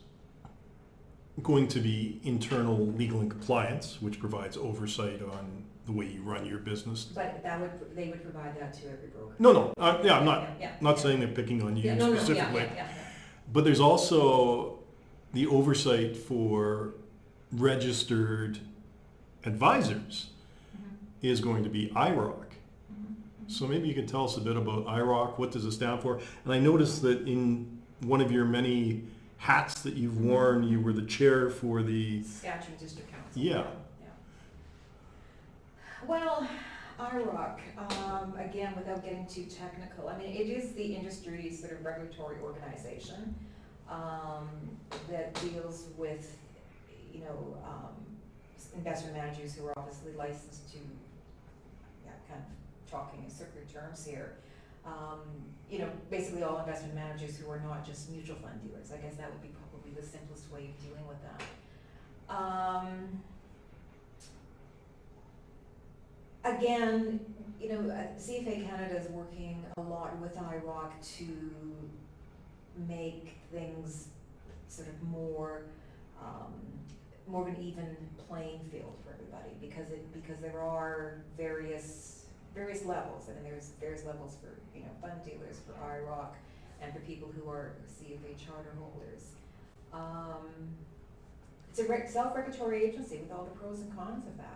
Speaker 1: going to be internal legal and compliance, which provides oversight on the way you run your business.
Speaker 2: But they would provide that to every broker.
Speaker 1: No. I'm not saying they're picking on you specifically.
Speaker 2: Yeah.
Speaker 1: But there's also the oversight for registered advisors is going to be IROC. So maybe you can tell us a bit about IROC. What does it stand for? And I noticed that in one of your many hats that you've worn, you were the chair for the
Speaker 2: Saskatchewan District Council.
Speaker 1: Yeah.
Speaker 2: Well, IROC, again, without getting too technical, I mean, it is the industry's sort of regulatory organization that deals with, you know, investment managers who are obviously licensed to, kind of talking in circular terms here, you know, basically all investment managers who are not just mutual fund dealers. I guess that would be probably the simplest way of dealing with that. Again, CFA Canada is working a lot with IROC to make things sort of more of an even playing field for everybody, because there are various levels. I mean, there's levels for fund dealers, for IROC, and for people who are CFA charter holders. It's a self-regulatory agency with all the pros and cons of that.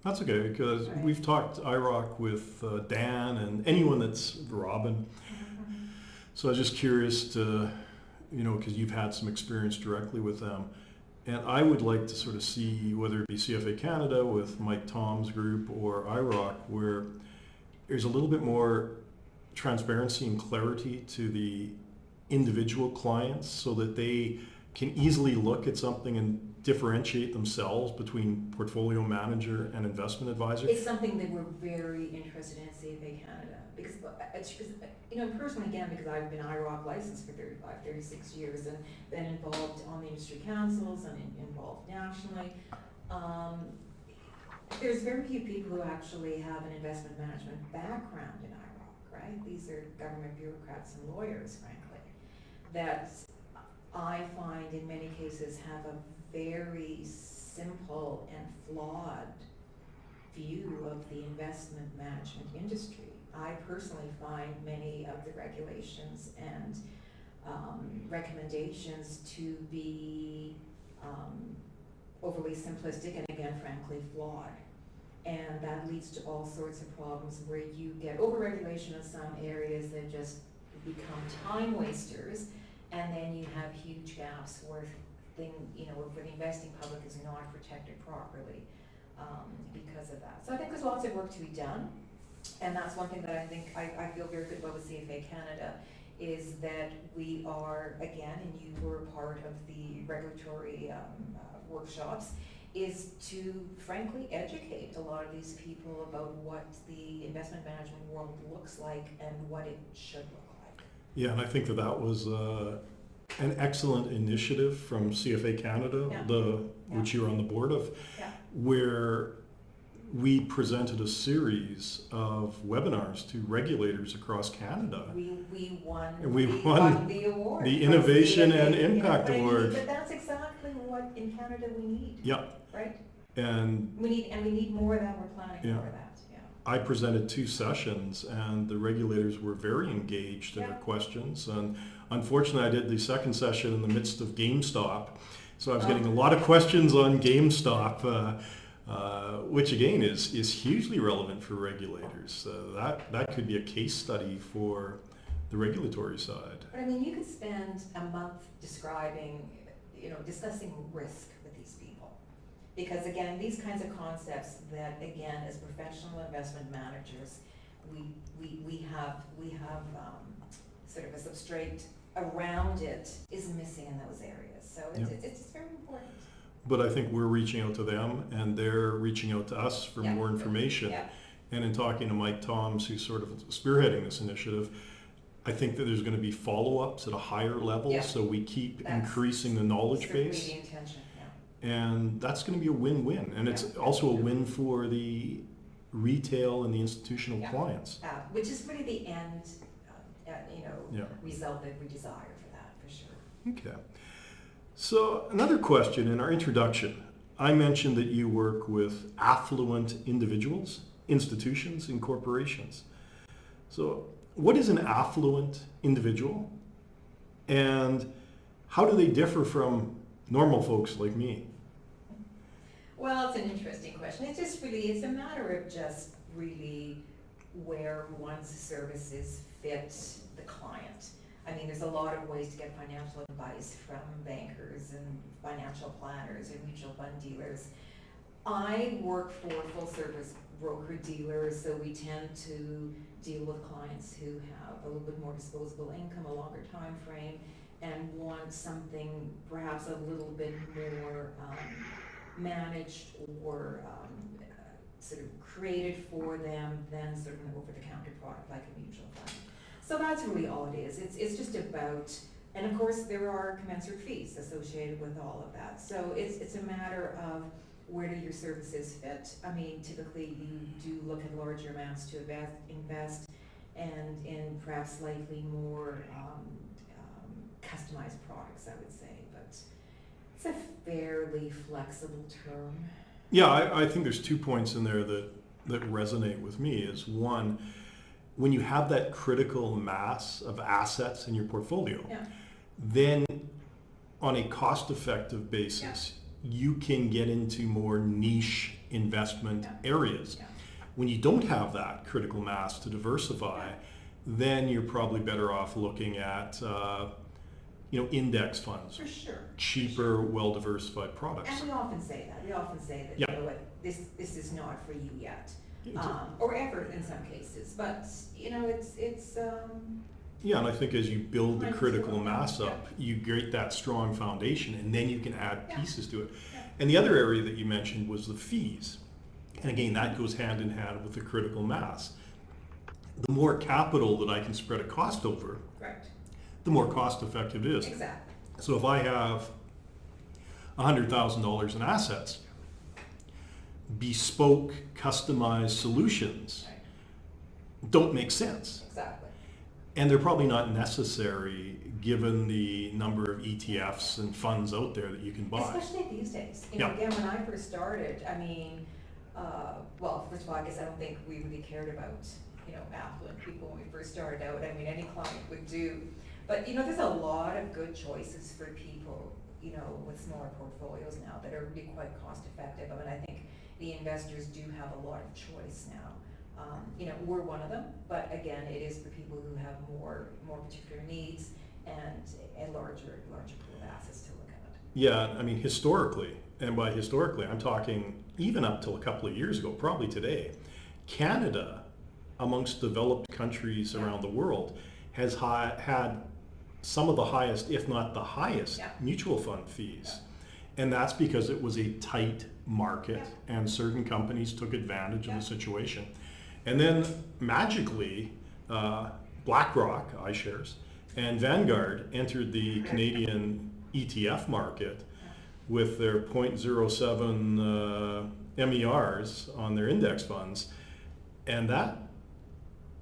Speaker 1: That's okay, because
Speaker 2: Right.
Speaker 1: we've talked IROC with Dan and anyone that's Robin. So I was just curious to, because you've had some experience directly with them. And I would like to sort of see, whether it be CFA Canada with Mike Tom's group or IROC, where there's a little bit more transparency and clarity to the individual clients so that they can easily look at something and differentiate themselves between portfolio manager and investment advisor.
Speaker 2: It's something that we're very interested in at CFA Canada, because personally, again, because I've been IROC licensed for 36 years and been involved on the industry councils and involved nationally. There's very few people who actually have an investment management background in IROC, right? These are government bureaucrats and lawyers, frankly, that I find in many cases have a very simple and flawed view of the investment management industry. I personally find many of the regulations and recommendations to be overly simplistic and, again, frankly, flawed. And that leads to all sorts of problems where you get overregulation in some areas that just become time wasters, and then you have huge gaps where where the investing public is not protected properly because of that. So I think there's lots of work to be done, and that's one thing that I think I feel very good about with CFA Canada, is that we are, again, and you were part of the regulatory workshops, is to frankly educate a lot of these people about what the investment management world looks like and what it should look like.
Speaker 1: Yeah, and I think that was an excellent initiative from CFA Canada, which you're on the board of, where we presented a series of webinars to regulators across Canada.
Speaker 2: We won the award.
Speaker 1: The Innovation and Impact Award.
Speaker 2: But that's exactly what in Canada we need.
Speaker 1: Yeah.
Speaker 2: Right?
Speaker 1: And
Speaker 2: we need more of that. We're planning for that. Yeah.
Speaker 1: I presented 2 sessions, and the regulators were very engaged in their questions. And unfortunately, I did the second session in the midst of GameStop, so I was getting a lot of questions on GameStop, which again is hugely relevant for regulators. So that could be a case study for the regulatory side.
Speaker 2: But I mean, you could spend a month discussing risk with these people, because again, these kinds of concepts that, again, as professional investment managers, we have sort of a substrate around it is missing in those areas. So it's very important.
Speaker 1: But I think we're reaching out to them, and they're reaching out to us for more information. Yeah. And in talking to Mike Toms, who's sort of spearheading this initiative, I think that there's going to be follow-ups at a higher level, so we keep increasing the knowledge base.
Speaker 2: The intention,
Speaker 1: and that's going to be a win-win. And it's also a win for the retail and the institutional clients.
Speaker 2: Which is really the end result that we desire for that, for sure.
Speaker 1: Okay. So another question in our introduction, I mentioned that you work with affluent individuals, institutions, and corporations. So what is an affluent individual, and how do they differ from normal folks like me?
Speaker 2: Well, it's an interesting question. It's a matter of just really where one's services fit the client. I mean, there's a lot of ways to get financial advice from bankers and financial planners and mutual fund dealers. I work for full-service broker-dealers, so we tend to deal with clients who have a little bit more disposable income, a longer time frame, and want something perhaps a little bit more managed or sort of created for them than sort of an over-the-counter product like a mutual fund. So that's really all it is. It's just about, and of course there are commensurate fees associated with all of that. So it's a matter of where do your services fit? I mean, typically you do look at larger amounts to invest and in perhaps slightly more customized products, I would say, but it's a fairly flexible term.
Speaker 1: Yeah, I think there's 2 points in there that resonate with me. Is one, when you have that critical mass of assets in your portfolio, then on a cost-effective basis, you can get into more niche investment areas. When you don't have that critical mass to diversify, then you're probably better off looking at index funds,
Speaker 2: For sure.
Speaker 1: cheaper, well-diversified products.
Speaker 2: And we often say that. You know what, this is not for you yet, or ever in some cases. But it's.
Speaker 1: Yeah, and I think as you build the critical mass up, you create that strong foundation, and then you can add pieces to it. And the other area that you mentioned was the fees. And again, that goes hand in hand with the critical mass. The more capital that I can spread a cost over,
Speaker 2: Correct.
Speaker 1: the more cost effective it is.
Speaker 2: Exactly.
Speaker 1: So if I have $100,000 in assets, bespoke, customized solutions don't make sense.
Speaker 2: Exactly.
Speaker 1: And they're probably not necessary given the number of ETFs and funds out there that you can buy.
Speaker 2: Especially these days. Again, when I first started, I mean, well, first of all, I guess I don't think we really cared about, affluent people when we first started out. I mean, any client would do. But, there's a lot of good choices for people, with smaller portfolios now that are really quite cost effective. I mean, I think the investors do have a lot of choice now. We're one of them, but again, it is for people who have more particular needs and a larger pool of assets to look at.
Speaker 1: Yeah, I mean, historically, and by historically, I'm talking even up till a couple of years ago, probably today, Canada, amongst developed countries around the world, has had some of the highest, if not the highest, mutual fund fees. And that's because it was a tight market and certain companies took advantage of the situation. And then magically, BlackRock, iShares, and Vanguard entered the Canadian ETF market with their 0.07 MERs on their index funds, and that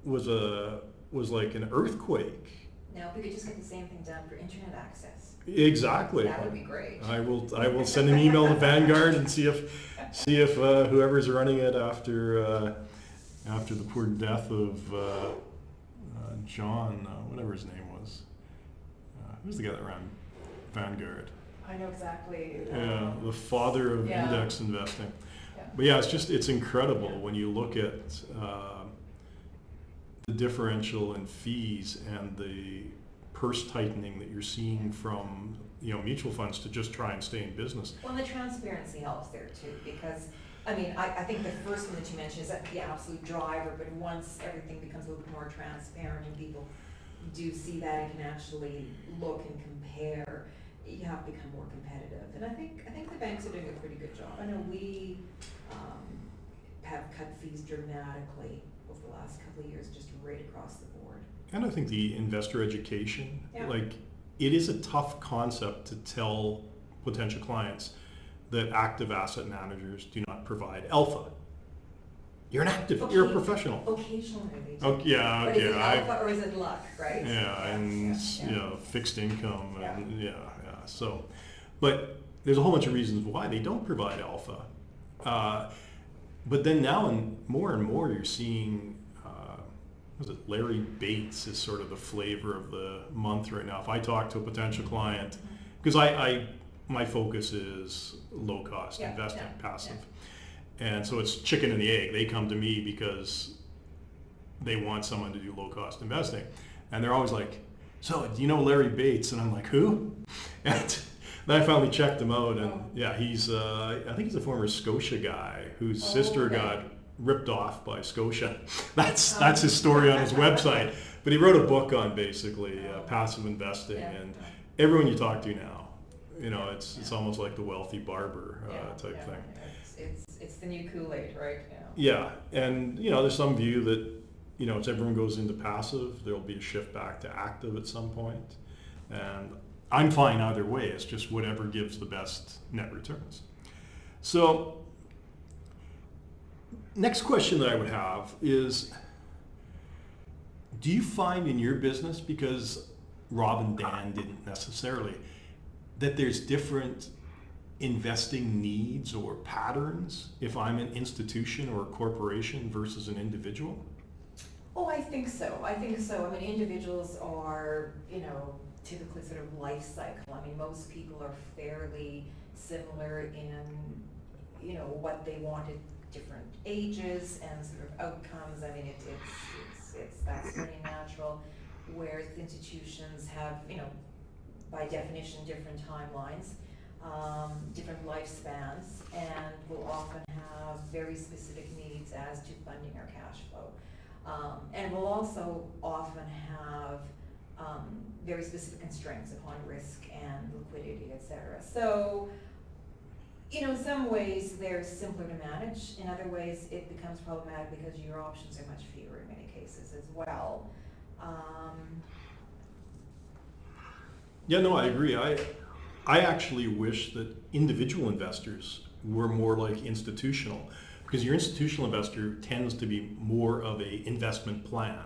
Speaker 1: was like an earthquake.
Speaker 2: Now, if we could just get the same thing done for internet access.
Speaker 1: Exactly.
Speaker 2: That would be great.
Speaker 1: I will send an email to Vanguard and see if whoever's running it after the poor death of John, whatever his name was. Who's the guy that ran Vanguard?
Speaker 2: I know exactly.
Speaker 1: Yeah, the father of index investing.
Speaker 2: Yeah.
Speaker 1: But yeah, it's incredible when you look at the differential in fees and the purse tightening that you're seeing from mutual funds to just try and stay in business.
Speaker 2: Well, the transparency helps there too, because I mean, I think the first one that you mentioned is the absolute driver, but once everything becomes a little bit more transparent and people do see that and can actually look and compare, you have to become more competitive. And I think the banks are doing a pretty good job. I know we have cut fees dramatically over the last couple of years, just right across the board.
Speaker 1: And I think the investor education, it is a tough concept to tell potential clients that active asset managers do not provide alpha. You're an active, you're a professional.
Speaker 2: Occasionally they do.
Speaker 1: Okay, yeah,
Speaker 2: but
Speaker 1: okay.
Speaker 2: Is it alpha or is it luck, right?
Speaker 1: Fixed income, and So, but there's a whole bunch of reasons why they don't provide alpha. But then now, and more, you're seeing. Larry Bates is sort of the flavor of the month right now. If I talk to a potential client, because my focus is low cost investing, passive. And so it's chicken and the egg. They come to me because they want someone to do low cost investing. And they're always like, so do you know Larry Bates? And I'm like, who? And then I finally checked him out, and he's I think he's a former Scotia guy whose sister got ripped off by Scotia. That's his story on his website. But he wrote a book on basically passive investing, and everyone you talk to now, it's almost like the wealthy barber type thing.
Speaker 2: It's the new Kool-Aid, right?
Speaker 1: Yeah, and there's some view that as everyone goes into passive, there'll be a shift back to active at some point, and I'm fine either way. It's just whatever gives the best net returns. So next question that I would have is, do you find in your business, because Rob and Dan didn't necessarily, that there's different investing needs or patterns if I'm an institution or a corporation versus an individual?
Speaker 2: Oh, I think so. I mean, individuals are, typically sort of life cycle. I mean, most people are fairly similar in, what they want at different ages and sort of outcomes. I mean, that's pretty natural. Whereas institutions have, by definition, different timelines, different lifespans, and will often have very specific needs as to funding our cash flow. And will also often have very specific constraints upon risk and liquidity, et cetera. So, in some ways they're simpler to manage. In other ways it becomes problematic because your options are much fewer in many cases as well.
Speaker 1: Yeah, no, I agree. I actually wish that individual investors were more like institutional, because your institutional investor tends to be more of a investment plan.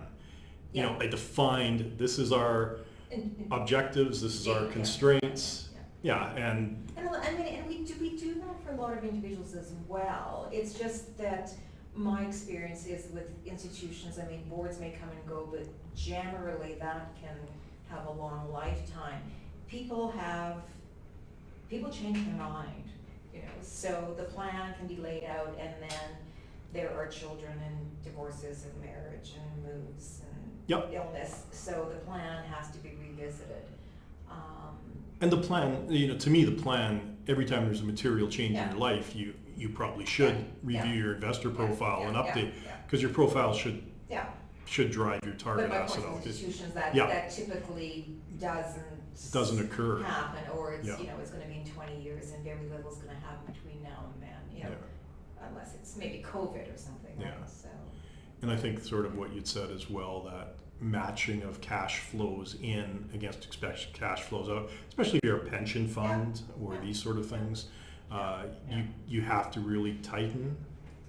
Speaker 1: A defined, this is our objectives, this is our constraints. And
Speaker 2: we do that for a lot of individuals as well. It's just that my experience is with institutions, I mean, boards may come and go, but generally that can have a long lifetime. People change their mind, so the plan can be laid out, and then there are children and divorces and marriage and moves and illness, so the plan has to be revisited.
Speaker 1: And the plan, to me, the plan, every time there's a material change in your life, you probably should review your investor profile and update, because your profile should drive your target asset allocation.
Speaker 2: Institutions that typically doesn't
Speaker 1: occur.
Speaker 2: Happen, or it's it's going to be in 20 years, and very little is going to happen between now and then. Unless it's maybe COVID or something.
Speaker 1: Yeah.
Speaker 2: Right? So.
Speaker 1: And I think sort of what you'd said as well, that matching of cash flows in against expected cash flows out, especially if you're a pension fund or these sort of things, you have to really tighten.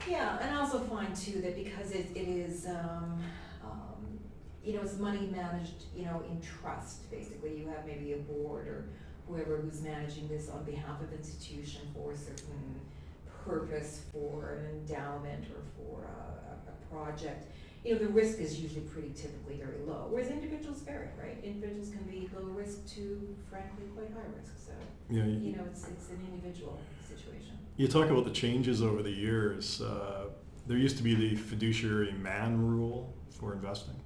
Speaker 2: Yeah, and I also find too that because it is, it's money managed, in trust. Basically, you have maybe a board or whoever who's managing this on behalf of institution for a certain purpose, for an endowment or for a project. The risk is usually typically very low, whereas individuals vary, right? Individuals can be low risk to, frankly, quite high risk. So, it's an individual situation.
Speaker 1: You talk about the changes over the years. There used to be the fiduciary man rule for investing.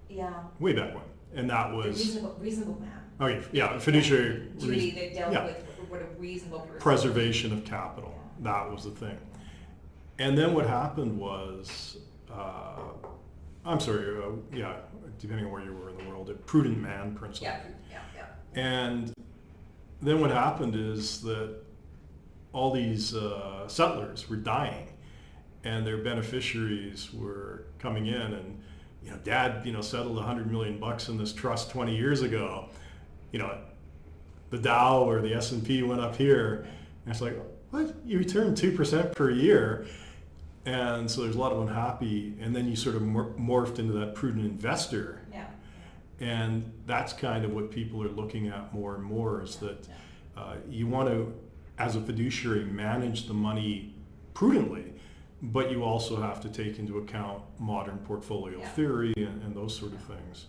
Speaker 2: Yeah.
Speaker 1: Way back when, and that was
Speaker 2: reasonable man.
Speaker 1: Okay, fiduciary.
Speaker 2: Duty that dealt with what a reasonable person.
Speaker 1: Preservation of capital. Yeah. That was the thing. And then what happened was, depending on where you were in the world, a prudent man principle.
Speaker 2: Yeah.
Speaker 1: And then what happened is that all these settlers were dying, and their beneficiaries were coming in, and Dad, settled $100 million in this trust 20 years ago. The Dow or the S&P went up here, and it's like, what? You return 2% per year. And so there's a lot of unhappy, and then you sort of morphed into that prudent investor.
Speaker 2: Yeah.
Speaker 1: And that's kind of what people are looking at more and more, is that you want to, as a fiduciary, manage the money prudently, but you also have to take into account modern portfolio theory and those sort of things.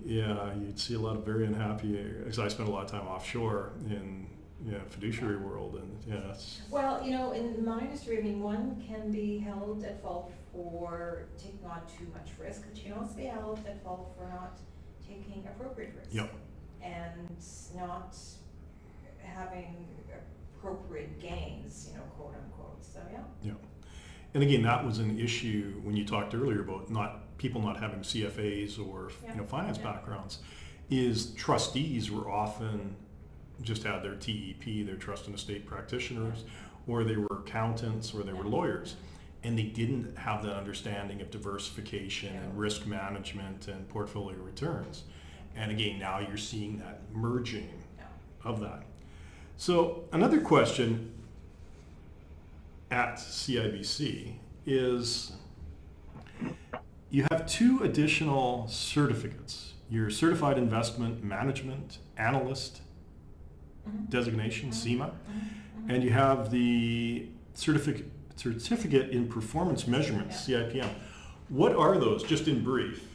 Speaker 1: You'd see a lot of very unhappy, because I spent a lot of time offshore in fiduciary world, and
Speaker 2: Well, in my industry, I mean, one can be held at fault for taking on too much risk, but you can also be held at fault for not taking appropriate risk.
Speaker 1: Yep.
Speaker 2: And not having appropriate gains, quote unquote. So
Speaker 1: yeah. And again, that was an issue when you talked earlier about people not having CFAs or finance backgrounds. Is trustees were often just had their TEP, their trust and estate practitioners, or they were accountants, or they were lawyers, and they didn't have that understanding of diversification and risk management and portfolio returns. And again, now you're seeing that merging of that. So another question, at CIBC is you have 2 additional certificates. Your Certified Investment Management Analyst designation, CIMA, and you have the Certificate in Performance Measurement, CIPM. What are those, just in brief,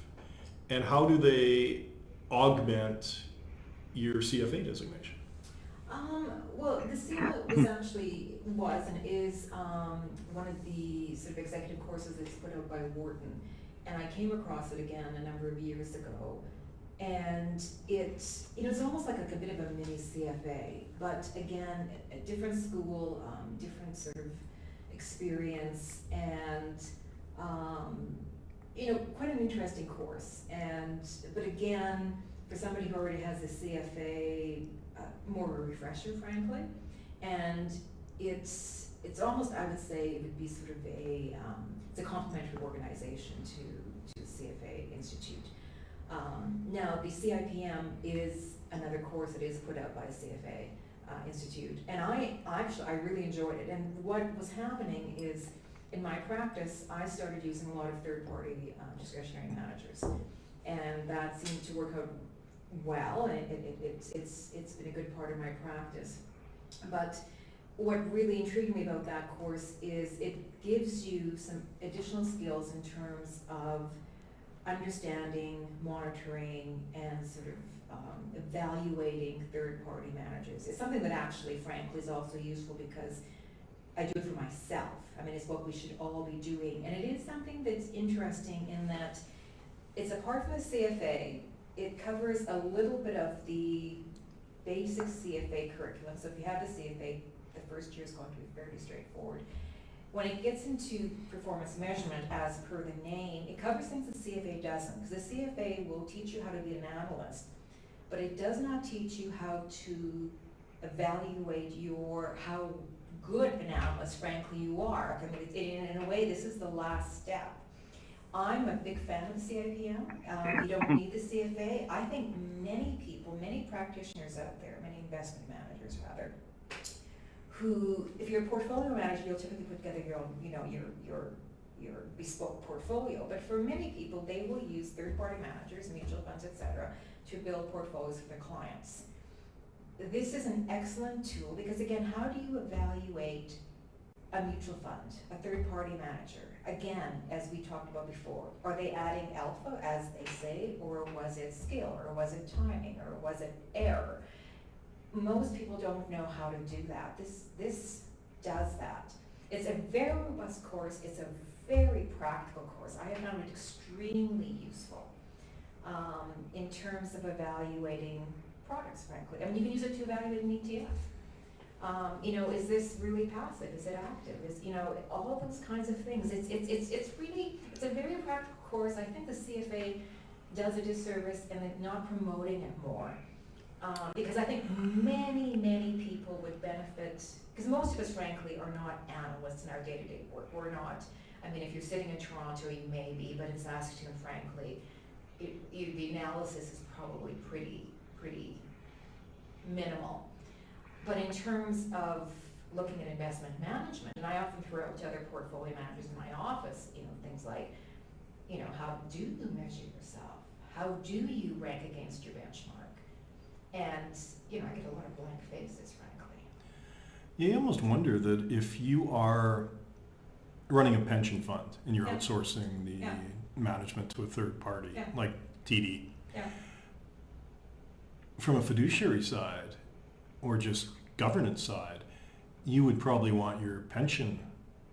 Speaker 1: and how do they augment your CFA designation?
Speaker 2: Well, the CIMA was and is one of the sort of executive courses that's put out by Wharton, and I came across it again a number of years ago, and it's almost like a bit of a mini CFA, but again, a different school, different sort of experience, and quite an interesting course. But again, for somebody who already has a CFA, more of a refresher, frankly, and it's almost, I would say, it would be sort of it's a complementary organization to the CFA Institute. Now, the CIPM is another course that is put out by the CFA Institute, and I really enjoyed it. And what was happening is, in my practice, I started using a lot of third-party discretionary managers, and that seemed to work out well, and it's been a good part of my practice. But what really intrigued me about that course is it gives you some additional skills in terms of understanding, monitoring, and sort of evaluating third-party managers. It's something that actually, frankly, is also useful because I do it for myself. I mean, it's what we should all be doing, and it is something that's interesting in that it's apart from the CFA, it covers a little bit of the basic CFA curriculum. So if you have the CFA, the first year is going to be fairly straightforward. When it gets into performance measurement, as per the name, it covers things that CFA doesn't, because the CFA will teach you how to be an analyst, but it does not teach you how to evaluate how good an analyst, frankly, you are. I mean, in a way, this is the last step. I'm a big fan of the CIPM. You don't need the CFA. I think many people, many practitioners out there, many investment managers rather, who, if you're a portfolio manager, you'll typically put together your own, your bespoke portfolio. But for many people, they will use third-party managers, mutual funds, etc., to build portfolios for their clients. This is an excellent tool because, again, how do you evaluate a mutual fund, a third-party manager? Again, as we talked about before, are they adding alpha, as they say, or was it skill, or was it timing, or was it error? Most people don't know how to do that. This does that. It's a very robust course. It's a very practical course. I have found it extremely useful in terms of evaluating products, frankly. I mean, you can use it to evaluate an ETF. Is this really passive? Is it active? All of those kinds of things. It's a very practical course. I think the CFA does a disservice in not promoting it more. Because I think many people would benefit, because most of us, frankly, are not analysts in our day-to-day work. We're not. I mean, if you're sitting in Toronto, you may be, but in Saskatoon, frankly, the analysis is probably pretty minimal. But in terms of looking at investment management, and I often throw out to other portfolio managers in my office, things like, how do you measure yourself? How do you rank against your benchmark? And, I get a lot of blank faces, frankly.
Speaker 1: You almost wonder that if you are running a pension fund and you're outsourcing the management to a third party, like TD, from a fiduciary side or just governance side, you would probably want your pension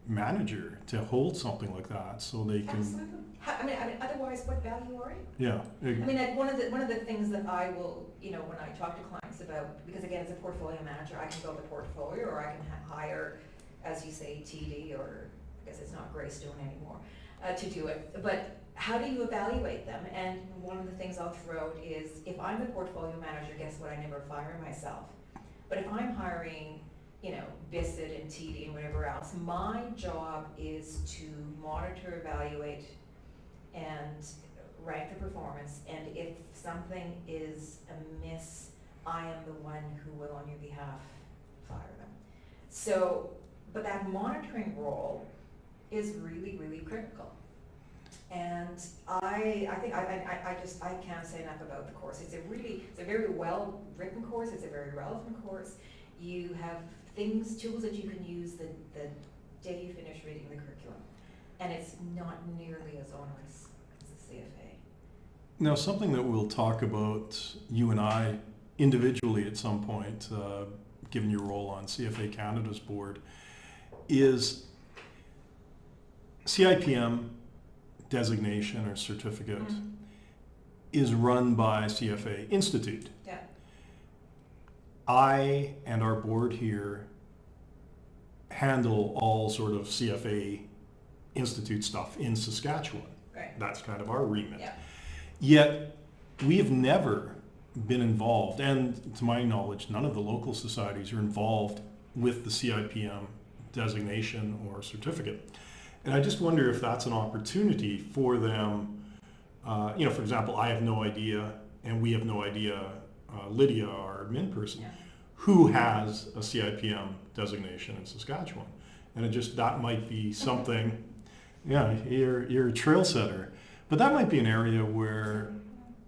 Speaker 1: manager to hold something like that so they can.
Speaker 2: Absolutely. I mean, otherwise, what value are you?
Speaker 1: Yeah.
Speaker 2: I mean, one of the things that I will, when I talk to clients about, because again, as a portfolio manager, I can build a portfolio, or I can hire, as you say, TD, or I guess it's not Greystone anymore, to do it. But how do you evaluate them? And one of the things I'll throw out is, if I'm the portfolio manager, guess what? I never fire myself. But if I'm hiring, BISIT and TD and whatever else, my job is to monitor, evaluate, and rank the performance. And if something is amiss, I am the one who will, on your behalf, fire them. So But that monitoring role is really, really critical. And I think I can't say enough about the course. It's a very well written course. It's a very relevant course. You have tools that you can use the day you finish reading the curriculum, and it's not nearly as onerous as the CFA.
Speaker 1: Now, something that we'll talk about, you and I, individually at some point, given your role on CFA Canada's board, is CIPM designation or certificate is run by CFA Institute.
Speaker 2: Yeah.
Speaker 1: I and our board here handle all sort of CFA Institute stuff in Saskatchewan.
Speaker 2: Right.
Speaker 1: That's kind of our remit.
Speaker 2: Yeah.
Speaker 1: Yet we have never been involved, and to my knowledge, none of the local societies are involved with the CIPM designation or certificate. And I just wonder if that's an opportunity for them. For example, I have no idea, and we have no idea, Lydia, our admin person,
Speaker 2: Yeah.
Speaker 1: who has a CIPM designation in Saskatchewan. And that might be something, you're a trail setter, but that might be an area where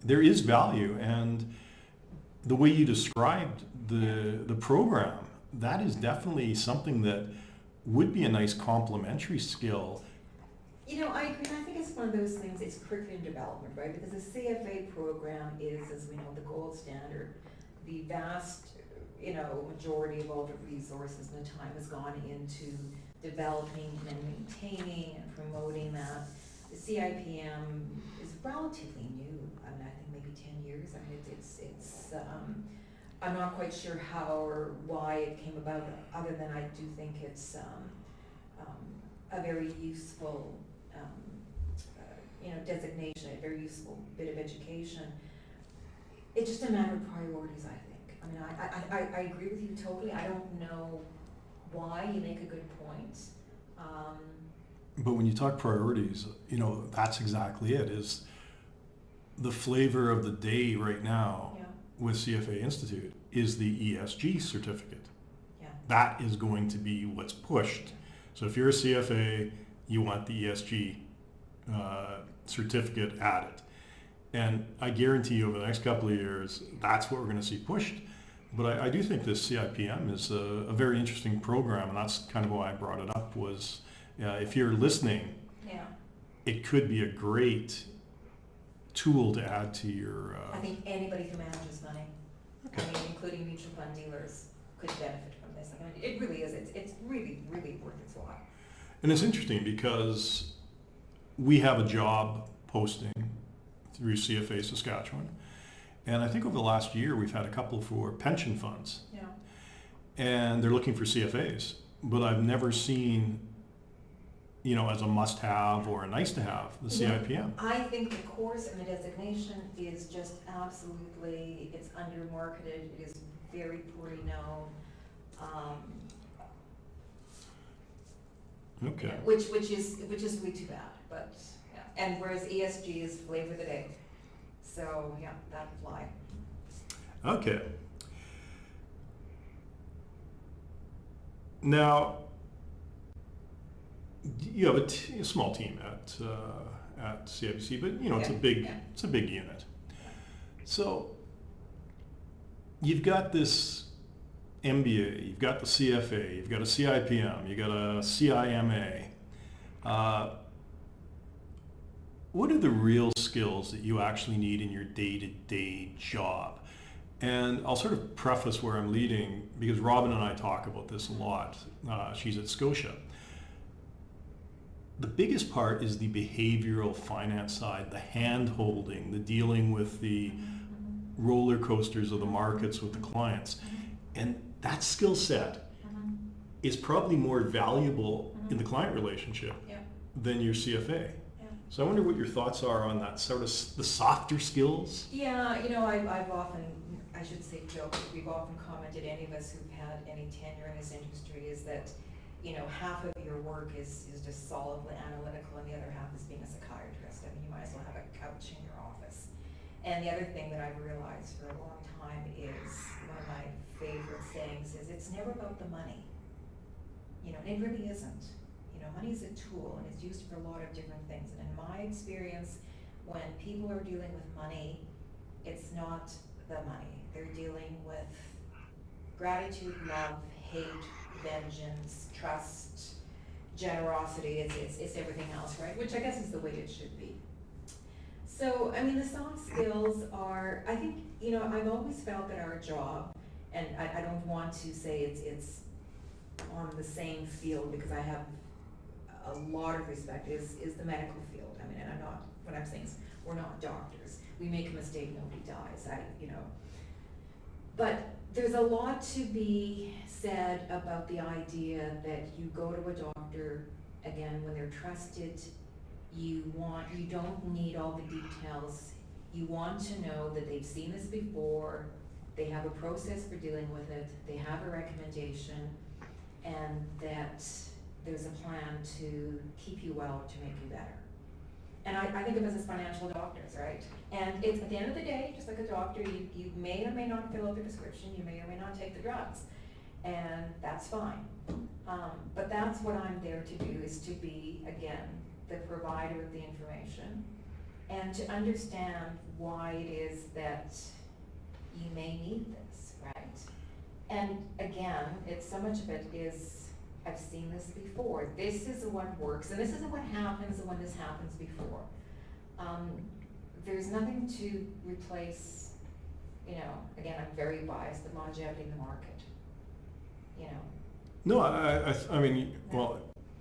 Speaker 1: there is value. And the way you described the program, that is definitely something that would be a nice complementary skill.
Speaker 2: I agree. I think it's one of those things, it's curriculum development, right? Because the CFA program is, as we know, the gold standard. The vast, majority of all the resources and the time has gone into developing and maintaining and promoting that. The CIPM is relatively new. I think maybe 10 years. I'm not quite sure how or why it came about, other than I do think it's a very useful designation, a very useful bit of education. It's just a matter of priorities, I think. I agree with you totally. I don't know why. You make a good point.
Speaker 1: But when you talk priorities, that's exactly it, is the flavor of the day right now.
Speaker 2: Yeah.
Speaker 1: With CFA Institute is the ESG certificate.
Speaker 2: Yeah.
Speaker 1: That is going to be what's pushed. So if you're a CFA, you want the ESG certificate added. And I guarantee you over the next couple of years, that's what we're going to see pushed. But I do think this CIPM is a very interesting program, and that's kind of why I brought it up, was if you're listening, it could be a great tool to add to your...
Speaker 2: I think anybody who manages money,
Speaker 1: Okay.
Speaker 2: including mutual fund dealers, could benefit from this. It really is. It's really, really worth its while.
Speaker 1: And it's interesting because we have a job posting through CFA Saskatchewan, and I think over the last year we've had a couple for pension funds.
Speaker 2: Yeah.
Speaker 1: And they're looking for CFAs, but I've never seen, as a must-have or a nice-to-have, the CIPM.
Speaker 2: I think the course and the designation is just absolutely, it's under-marketed, it is very poorly known.
Speaker 1: Okay.
Speaker 2: Which is really too bad, but yeah. And whereas ESG is flavor of the day. So yeah, that would fly.
Speaker 1: Okay. Now, you have a small team at CIBC, but it's a big unit. So you've got this MBA, you've got the CFA, you've got a CIPM, you've got a CIMA. What are the real skills that you actually need in your day-to-day job? And I'll sort of preface where I'm leading, because Robin and I talk about this a lot. She's at Scotia. The biggest part is the behavioral finance side, the hand-holding, the dealing with the roller coasters of the markets with the clients. And that skill set is probably more valuable in the client relationship than your CFA. So I wonder what your thoughts are on that sort of the softer skills.
Speaker 2: Yeah, I've often, I should say joked, we've often commented, any of us who've had any tenure in this industry, is that half of your work is just solidly analytical, and the other half is being a psychiatrist. You might as well have a couch in your office. And the other thing that I've realized for a long time is, one of my favorite sayings is, it's never about the money. and it really isn't. You know, money is a tool, and it's used for a lot of different things. And in my experience, when people are dealing with money, it's not the money. They're dealing with gratitude, love, hate, vengeance, trust, generosity. It's everything else, right? Which I guess is the way it should be. So, I mean, the soft skills are, I think, you know, I've always felt that our job, and I don't want to say it's on the same field, because I have a lot of respect, is the medical field. I mean, and what I'm saying is, we're not doctors. We make a mistake, nobody dies, you know. But there's a lot to be said about the idea that you go to a doctor, again, when they're trusted. You don't need all the details. You want to know that they've seen this before, they have a process for dealing with it, they have a recommendation, and that there's a plan to keep you well, to make you better. And I think of us as financial doctors, right? And it's, at the end of the day, just like a doctor, you may or may not fill out the prescription, you may or may not take the drugs, and that's fine. But that's what I'm there to do, is to be, again, the provider of the information, and to understand why it is that you may need this, right? And again, so much of it is, I've seen this before. This is what works, and this isn't what happens when this happens before. There's nothing to replace, you know, again, I'm very biased, the longevity in the market, you know.
Speaker 1: No, I mean, well,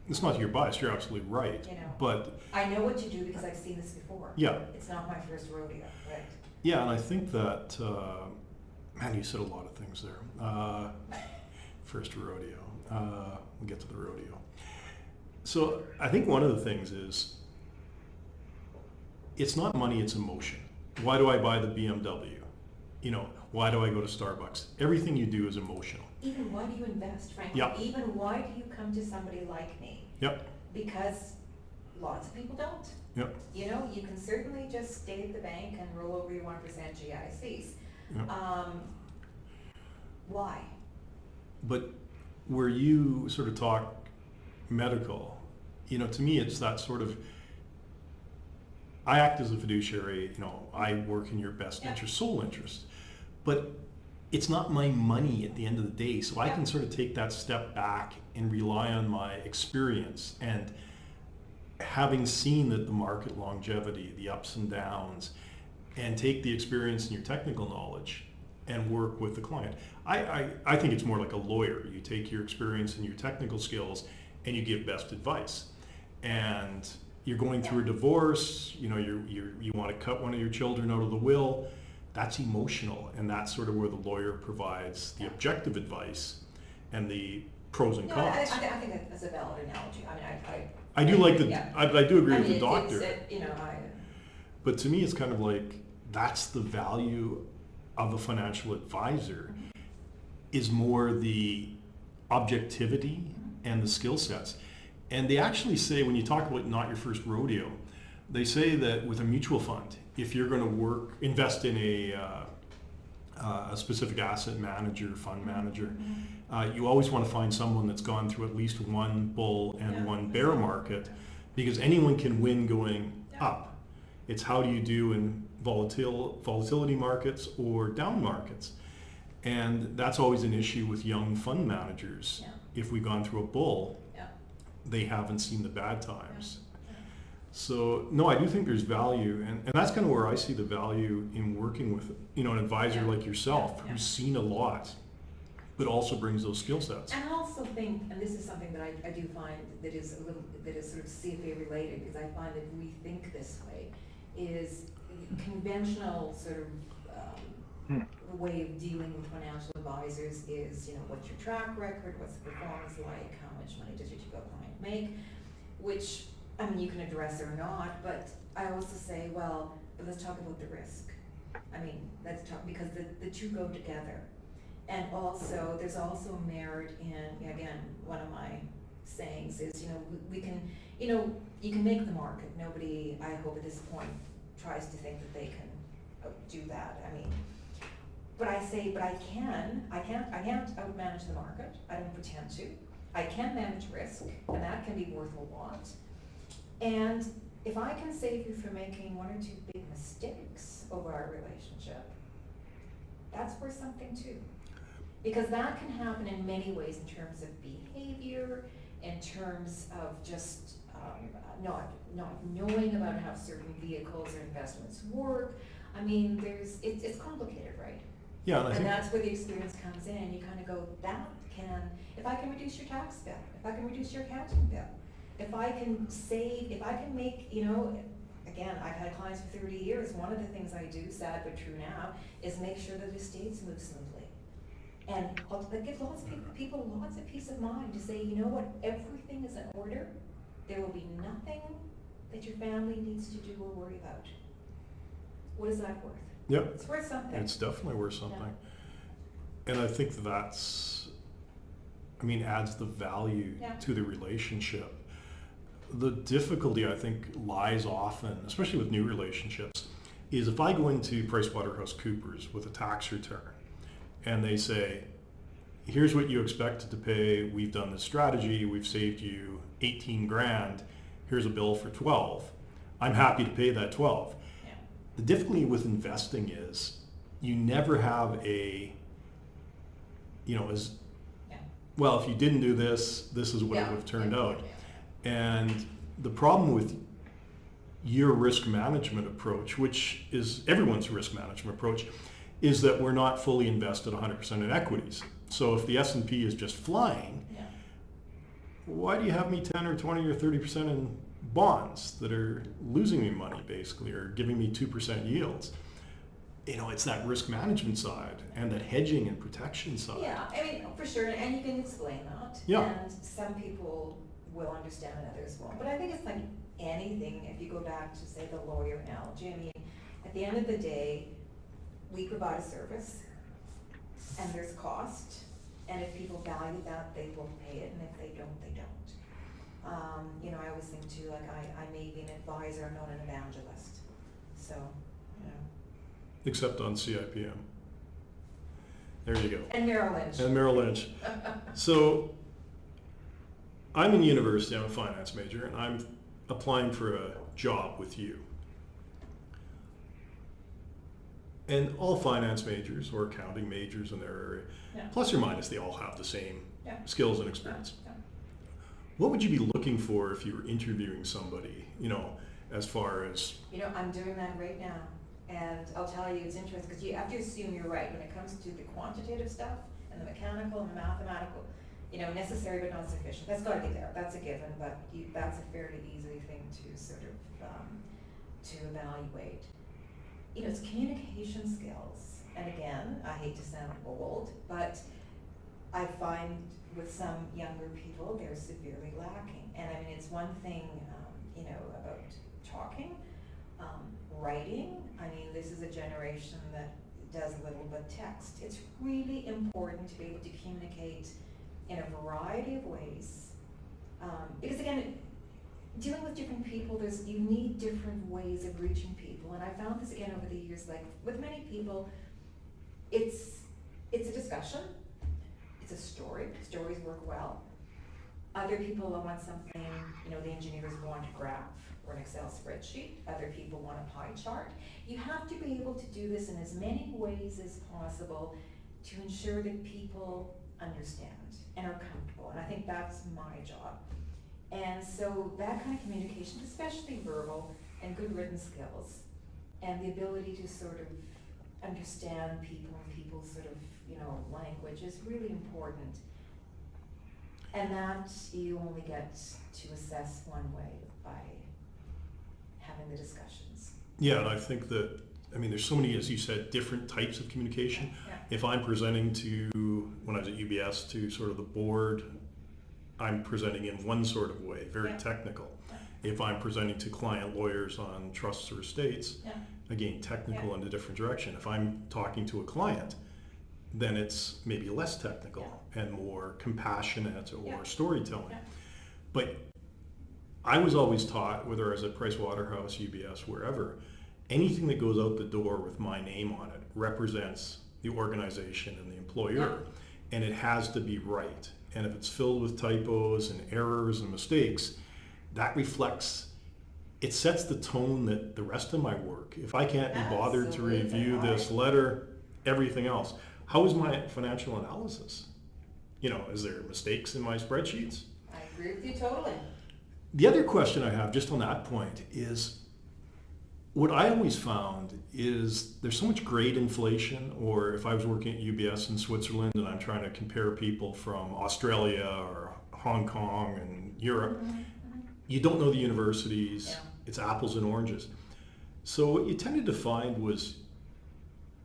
Speaker 1: it's not your bias, you're absolutely right.
Speaker 2: You know,
Speaker 1: but
Speaker 2: I know what to do because I've seen this before.
Speaker 1: Yeah.
Speaker 2: It's not my first rodeo, right?
Speaker 1: Yeah, and I think that, man, you said a lot of things there. First rodeo. We'll get to the rodeo. So I think one of the things is, it's not money, it's emotion. Why do I buy the BMW? You know, why do I go to Starbucks? Everything you do is emotional.
Speaker 2: Even why do you invest, frankly?
Speaker 1: Yep.
Speaker 2: Even why do you come to somebody like me?
Speaker 1: Yep.
Speaker 2: Because lots of people don't.
Speaker 1: Yep.
Speaker 2: You know, you can certainly just stay at the bank and roll over your 1% GICs.
Speaker 1: Yep.
Speaker 2: Why?
Speaker 1: But where you sort of talk medical, you know, to me it's that sort of, I act as a fiduciary, you know, I work in your best interest, sole interest, but it's not my money at the end of the day, so I can sort of take that step back and rely on my experience, and having seen that the market longevity, the ups and downs, and take the experience and your technical knowledge and work with the client. I think it's more like a lawyer. You take your experience and your technical skills and you give best advice. And you're going through a divorce, you know, you want to cut one of your children out of the will. That's emotional, and that's sort of where the lawyer provides the objective advice and the pros and cons.
Speaker 2: I think that's a valid analogy. I mean,
Speaker 1: I do like the, I do agree with the
Speaker 2: it's,
Speaker 1: doctor.
Speaker 2: you know,
Speaker 1: But to me, it's kind of like, that's the value of a financial advisor, is more the objectivity and the skill sets. And they actually say, when you talk about not your first rodeo, they say that with a mutual fund, if you're going to invest in a specific asset manager, fund manager, you always want to find someone that's gone through at least one bull and one bear market, because anyone can win going up. It's how do you do in volatility markets or down markets. And that's always an issue with young fund managers. If we've gone through a bull, they haven't seen the bad times. So no, I do think there's value, and that's kind of where I see the value in working with, you know, an advisor like yourself, who's seen a lot, but also brings those skill sets.
Speaker 2: And I also think, and this is something that I do find that is sort of CFA related, because I find that we think this way, is conventional sort of way of dealing with financial advisors is, you know, what's your track record, what's the performance like, how much money does your typical client make, which, I mean, you can address or not, but I also say, well, but let's talk about the risk. I mean, let's talk, because the two go together. And also, there's also merit in, again, one of my sayings is, you know, we can, you know, you can make the market. Nobody, I hope at this point, tries to think that they can do that. I mean, but I say, but I can't outmanage the market. I don't pretend to. I can manage risk, and that can be worth a lot. And if I can save you from making one or two big mistakes over our relationship, that's worth something too. Because that can happen in many ways in terms of behavior, in terms of just not knowing about how certain vehicles or investments work. I mean, it's complicated, right?
Speaker 1: Yeah,
Speaker 2: and that's where the experience comes in. You kind of go, if I can reduce your tax bill, if I can reduce your accounting bill, if I can save, if I can make, again, I've had clients for 30 years. One of the things I do, sad but true now, is make sure that the estates move smoothly. And that gives lots of people lots of peace of mind to say, you know what, everything is in order. There will be nothing that your family needs to do or worry about. What is that worth?
Speaker 1: Yep.
Speaker 2: It's worth something.
Speaker 1: It's definitely worth something. Yeah. And I think adds the value to the relationship. The difficulty, I think, lies often, especially with new relationships, is if I go into PricewaterhouseCoopers with a tax return and they say, here's what you expected to pay, we've done this strategy, we've saved you 18 grand, here's a bill for 12. I'm happy to pay that 12. Yeah. The difficulty with investing is you never have well, if you didn't do this, this is what it would have turned out. Yeah. And the problem with your risk management approach, which is everyone's risk management approach, is that we're not fully invested 100% in equities. So if the S&P is just flying, why do you have me 10 or 20 or 30% in bonds that are losing me money, basically, or giving me 2% yields? It's that risk management side and that hedging and protection side.
Speaker 2: Yeah, I mean, for sure, and you can explain that.
Speaker 1: Yeah.
Speaker 2: And some people will understand and others won't. But I think it's like anything, if you go back to, say, the lawyer analogy, I mean, at the end of the day, we provide a service, and there's cost, and if people value that, they will pay it, and if they don't, they don't. I always think too, like I may be an advisor, I'm not an evangelist. So,
Speaker 1: Except on CIPM. There you go.
Speaker 2: And Merrill Lynch.
Speaker 1: And Merrill Lynch. So, I'm in university, I'm a finance major, and I'm applying for a job with you. And all finance majors or accounting majors in their area, plus or minus, they all have the same skills and experience. Yeah. What would you be looking for if you were interviewing somebody, as far as...
Speaker 2: I'm doing that right now. And I'll tell you, it's interesting, because you have to assume you're right when it comes to the quantitative stuff and the mechanical and the mathematical, necessary but not sufficient. That's got to be there. That's a given, but that's a fairly easy thing to sort of to evaluate. It's communication skills. And again, I hate to sound old, but I find with some younger people, they're severely lacking. And I mean, it's one thing, about talking, writing. I mean, this is a generation that does a little bit of text. It's really important to be able to communicate in a variety of ways. Because again, dealing with different people, you need different ways of reaching people. And I found this again over the years, like with many people, it's a discussion, it's a story, stories work well. Other people want something, the engineers want a graph or an Excel spreadsheet. Other people want a pie chart. You have to be able to do this in as many ways as possible to ensure that people understand and are comfortable. And I think that's my job. And so that kind of communication, especially verbal and good written skills, and the ability to sort of understand people and people's sort of, language is really important. And that you only get to assess one way, by having the discussions.
Speaker 1: Yeah, and I think that, there's so many, as you said, different types of communication.
Speaker 2: Yeah.
Speaker 1: If I'm presenting to, when I was at UBS, to sort of the board, I'm presenting in one sort of way, very technical. Yeah. If I'm presenting to client lawyers on trusts or estates, again, technical in a different direction. If I'm talking to a client, then it's maybe less technical and more compassionate or storytelling. Yeah. But I was always taught, whether I was at Pricewaterhouse, UBS, wherever, anything that goes out the door with my name on it represents the organization and the employer, and it has to be right. and if it's filled with typos and errors and mistakes, that reflects, it sets the tone that the rest of my work, if I can't be bothered to review this letter, everything else. How is my financial analysis? Is there mistakes in my spreadsheets?
Speaker 2: I agree with you totally.
Speaker 1: The other question I have just on that point is, what I always found is there's so much grade inflation, or if I was working at UBS in Switzerland and I'm trying to compare people from Australia or Hong Kong and Europe, you don't know the universities, it's apples and oranges. So what you tended to find was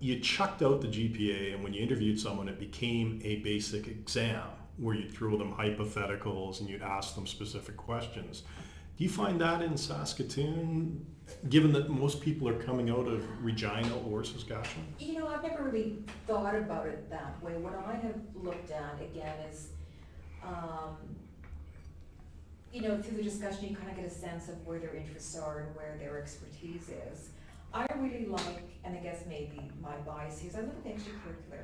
Speaker 1: you chucked out the GPA, and when you interviewed someone, it became a basic exam where you'd throw them hypotheticals and you'd ask them specific questions. Do you find that in Saskatoon, given that most people are coming out of Regina or Saskatchewan?
Speaker 2: I've never really thought about it that way. What I have looked at, again, is, through the discussion, you kind of get a sense of where their interests are and where their expertise is. I really like, and I guess maybe my bias here is I look at the extracurricular.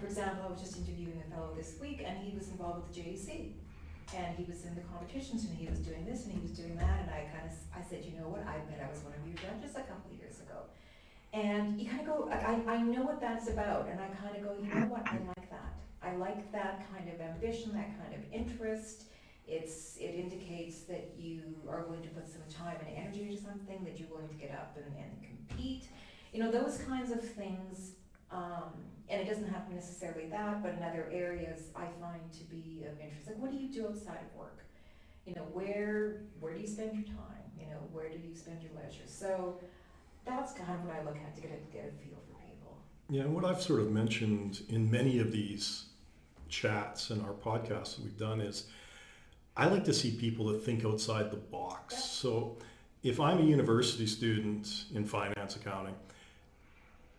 Speaker 2: For example, I was just interviewing a fellow this week, and he was involved with the JEC. And he was in the competitions, and he was doing this and he was doing that, and I said, you know what, I bet I was one of your judges a couple of years ago. And you kind of go, I know what that's about, and I kind of go, you know what, I like that. I like that kind of ambition, that kind of interest. It indicates that you are willing to put some time and energy into something, that you're willing to get up and compete. Those kinds of things, and it doesn't have necessarily that, but in other areas I find to be of interest. Like, what do you do outside of work? Where do you spend your time? Where do you spend your leisure? So that's kind of what I look at to get a feel for people.
Speaker 1: Yeah, and what I've sort of mentioned in many of these chats and our podcasts that we've done is I like to see people that think outside the box. Yep. So if I'm a university student in finance accounting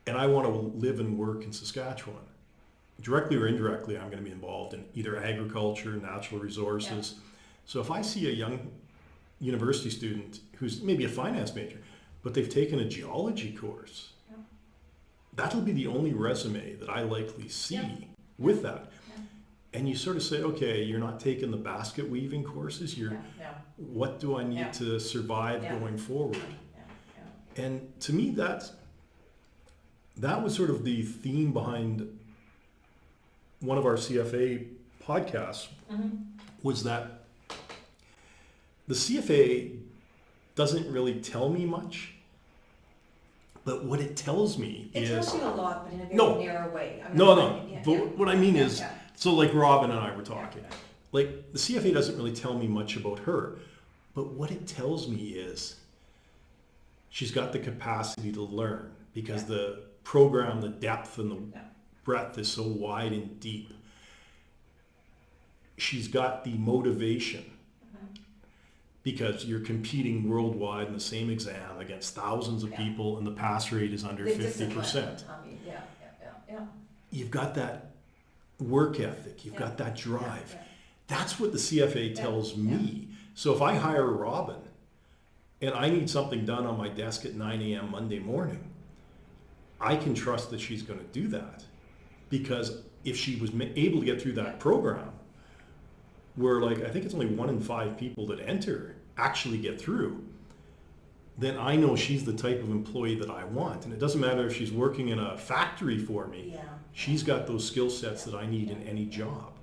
Speaker 1: and I want to live and work in Saskatchewan, directly or indirectly, I'm going to be involved in either agriculture, natural resources. Yeah. So if I see a young university student who's maybe a finance major, but they've taken a geology course, that'll be the only resume that I likely see with that. And you sort of say, okay, you're not taking the basket weaving courses. What do I need to survive going forward? And to me, that was sort of the theme behind one of our CFA podcasts, was that the CFA doesn't really tell me much, but what it tells me is...
Speaker 2: It tells you a lot, but in a very narrow way.
Speaker 1: But what I mean is... So like Robin and I were talking, like the CFA doesn't really tell me much about her, but what it tells me is she's got the capacity to learn because the program, the depth and the breadth is so wide and deep. She's got the motivation because you're competing worldwide in the same exam against thousands of people and the pass rate is under 50%. You've got that work ethic, you've got that drive. That's what the CFA tells me. So if I hire Robin and I need something done on my desk at 9 a.m. Monday morning, I can trust that she's going to do that. Because if she was able to get through that program, where I think it's only 1 in 5 people that enter actually get through, then I know she's the type of employee that I want. And it doesn't matter if she's working in a factory for me. She's got those skill sets that I need in any job.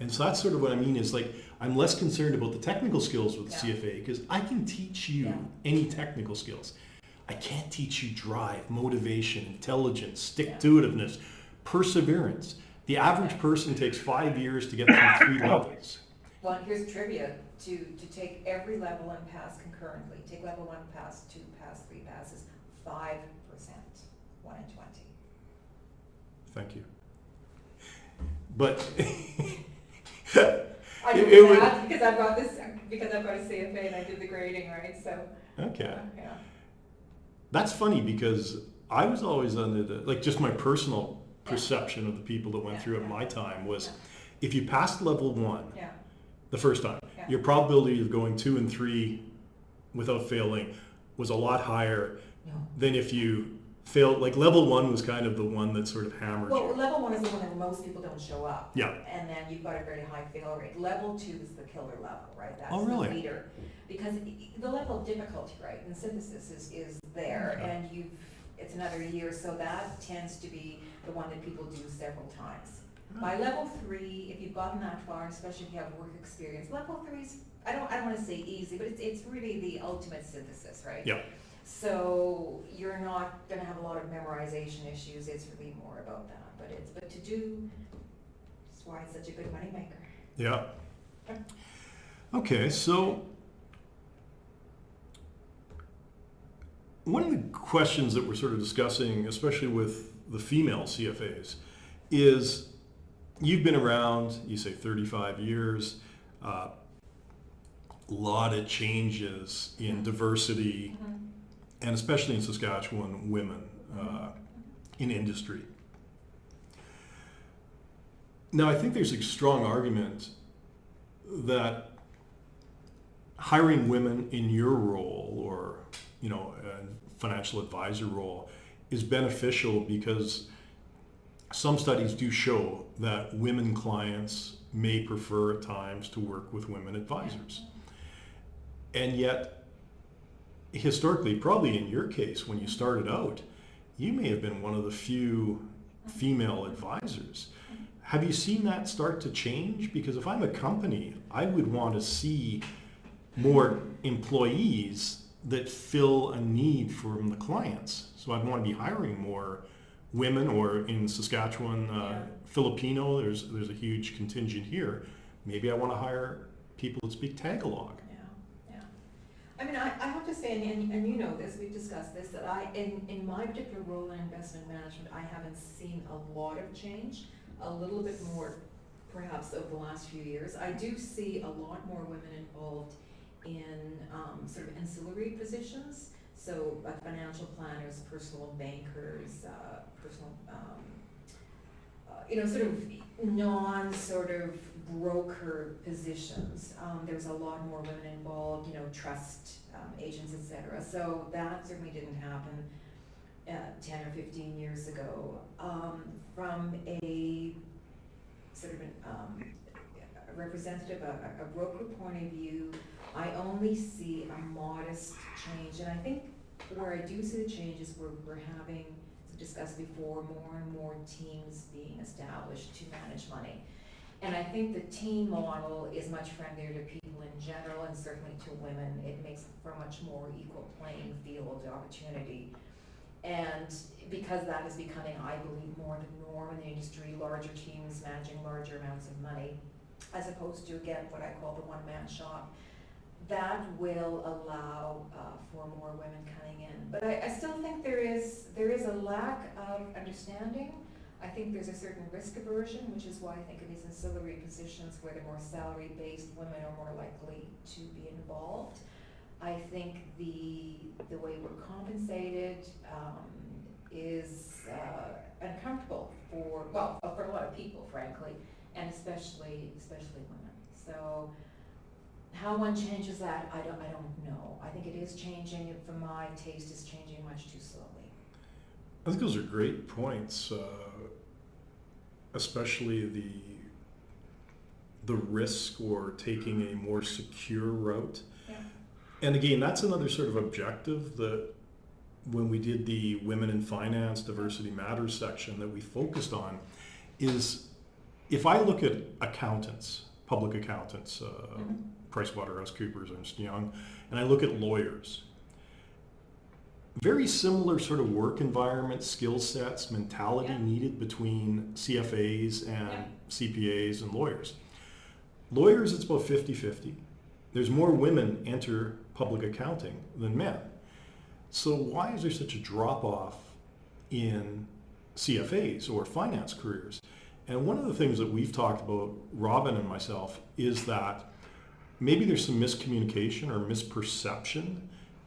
Speaker 1: And so that's sort of what I mean is I'm less concerned about the technical skills with the CFA because I can teach you any technical skills. I can't teach you drive, motivation, intelligence, stick-to-itiveness, perseverance. The average person takes 5 years to get through 3 levels.
Speaker 2: Well, here's trivia. To take every level and pass concurrently, take level 1, pass 2, pass 3 passes, 5%, 1 in 20.
Speaker 1: Thank you. But
Speaker 2: I do that because I've got a CFA and I did the grading, right? So
Speaker 1: okay. That's funny because I was always under the just my personal perception of the people that went through at my time was if you passed level 1 the first time, your probability of going 2 and 3 without failing was a lot higher than if you failed, like level one was kind of the one that sort of hammered
Speaker 2: Well,
Speaker 1: you.
Speaker 2: level one is the one that most people don't show up.
Speaker 1: Yeah.
Speaker 2: And then you've got a very high fail rate. Level two is the killer level, right? That's
Speaker 1: Oh, really?
Speaker 2: the leader. Because the level of difficulty, right, in synthesis is there,
Speaker 1: Okay.
Speaker 2: and it's another year, so that tends to be the one that people do several times. By level three, if you've gotten that far, especially if you have work experience, level three is, I don't want to say easy, but it's really the ultimate synthesis, right?
Speaker 1: Yeah.
Speaker 2: So you're not going to have a lot of memorization issues. It's really more about that. But to do, that's why it's such a good moneymaker.
Speaker 1: Yeah. Okay, so one of the questions that we're sort of discussing, especially with the female CFAs, is you've been around, you say 35 years, a lot of changes in diversity, and especially in Saskatchewan, women in industry. Now, I think there's a strong argument that hiring women in your role, or a financial advisor role, is beneficial because some studies do show that women clients may prefer at times to work with women advisors. And yet, historically, probably in your case, when you started out, you may have been one of the few female advisors. Have you seen that start to change? Because if I'm a company, I would want to see more employees that fill a need from the clients. So I'd want to be hiring more women, or in Saskatchewan, Filipino, there's a huge contingent here. Maybe I want to hire people that speak Tagalog.
Speaker 2: I mean, I have to say, and you know this, we've discussed this, that in my particular role in investment management, I haven't seen a lot of change, a little bit more perhaps over the last few years. I do see a lot more women involved in sort of ancillary positions, so like financial planners, personal bankers, sort of non-sort of broker positions. There's a lot more women involved, trust agents, etc. So that certainly didn't happen 10 or 15 years ago. From a sort of a representative, a broker point of view, I only see a modest change, and I think where I do see the change is we're having, as discussed before, more and more teams being established to manage money. And I think the team model is much friendlier to people in general, and certainly to women. It makes for a much more equal playing field opportunity. And because that is becoming, I believe, more the norm in the industry, larger teams managing larger amounts of money, as opposed to, again, what I call the one-man shop, that will allow for more women coming in. But I still think there is a lack of understanding. I think there's a certain risk aversion, which is why I think of these ancillary positions where the more salary-based women are more likely to be involved. I think the way we're compensated is uncomfortable for a lot of people, frankly, and especially women. So how one changes that, I don't know. I think it is changing. For my taste, it's changing much too slowly.
Speaker 1: I think those are great points, especially the risk or taking a more secure route.
Speaker 2: Yeah.
Speaker 1: And again, that's another sort of objective that when we did the Women in Finance Diversity Matters section that we focused on is, if I look at accountants, public accountants, PricewaterhouseCoopers, Ernst & Young, and I look at lawyers, very similar sort of work environment, skill sets, mentality needed between CFAs and CPAs and lawyers. Lawyers, it's about 50-50. There's more women enter public accounting than men. So why is there such a drop-off in CFAs or finance careers? And one of the things that we've talked about, Robin and myself, is that maybe there's some miscommunication or misperception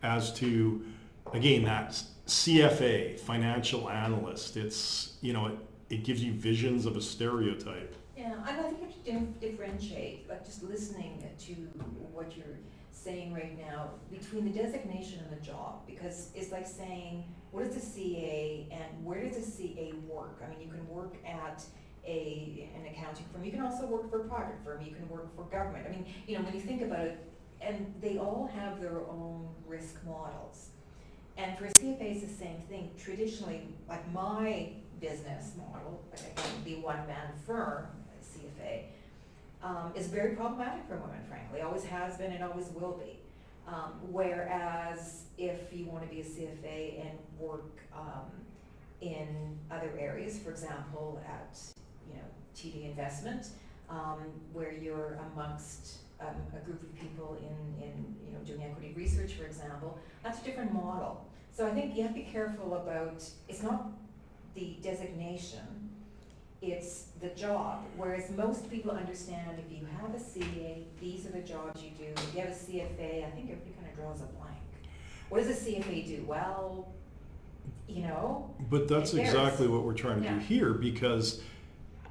Speaker 1: as to, again, that CFA, financial analyst, it's, it gives you visions of a stereotype.
Speaker 2: Yeah, and I think you have to differentiate, like just listening to what you're saying right now, between the designation and the job, because it's like saying what is a CA and where does a CA work? I mean, you can work at an accounting firm, you can also work for a private firm, you can work for government. I mean, when you think about it, and they all have their own risk models. And for a CFA, it's the same thing. Traditionally, like my business model, the one-man firm, CFA, is very problematic for women, frankly. Always has been and always will be. Whereas if you want to be a CFA and work in other areas, for example, at TD Investment, where you're amongst a group of people in doing equity research, for example, that's a different model. So I think you have to be careful about, it's not the designation, it's the job. Whereas most people understand if you have a CA, these are the jobs you do. If you have a CFA, I think everybody kind of draws a blank. What does a CFA do? Well,
Speaker 1: But that's exactly what we're trying to do here, because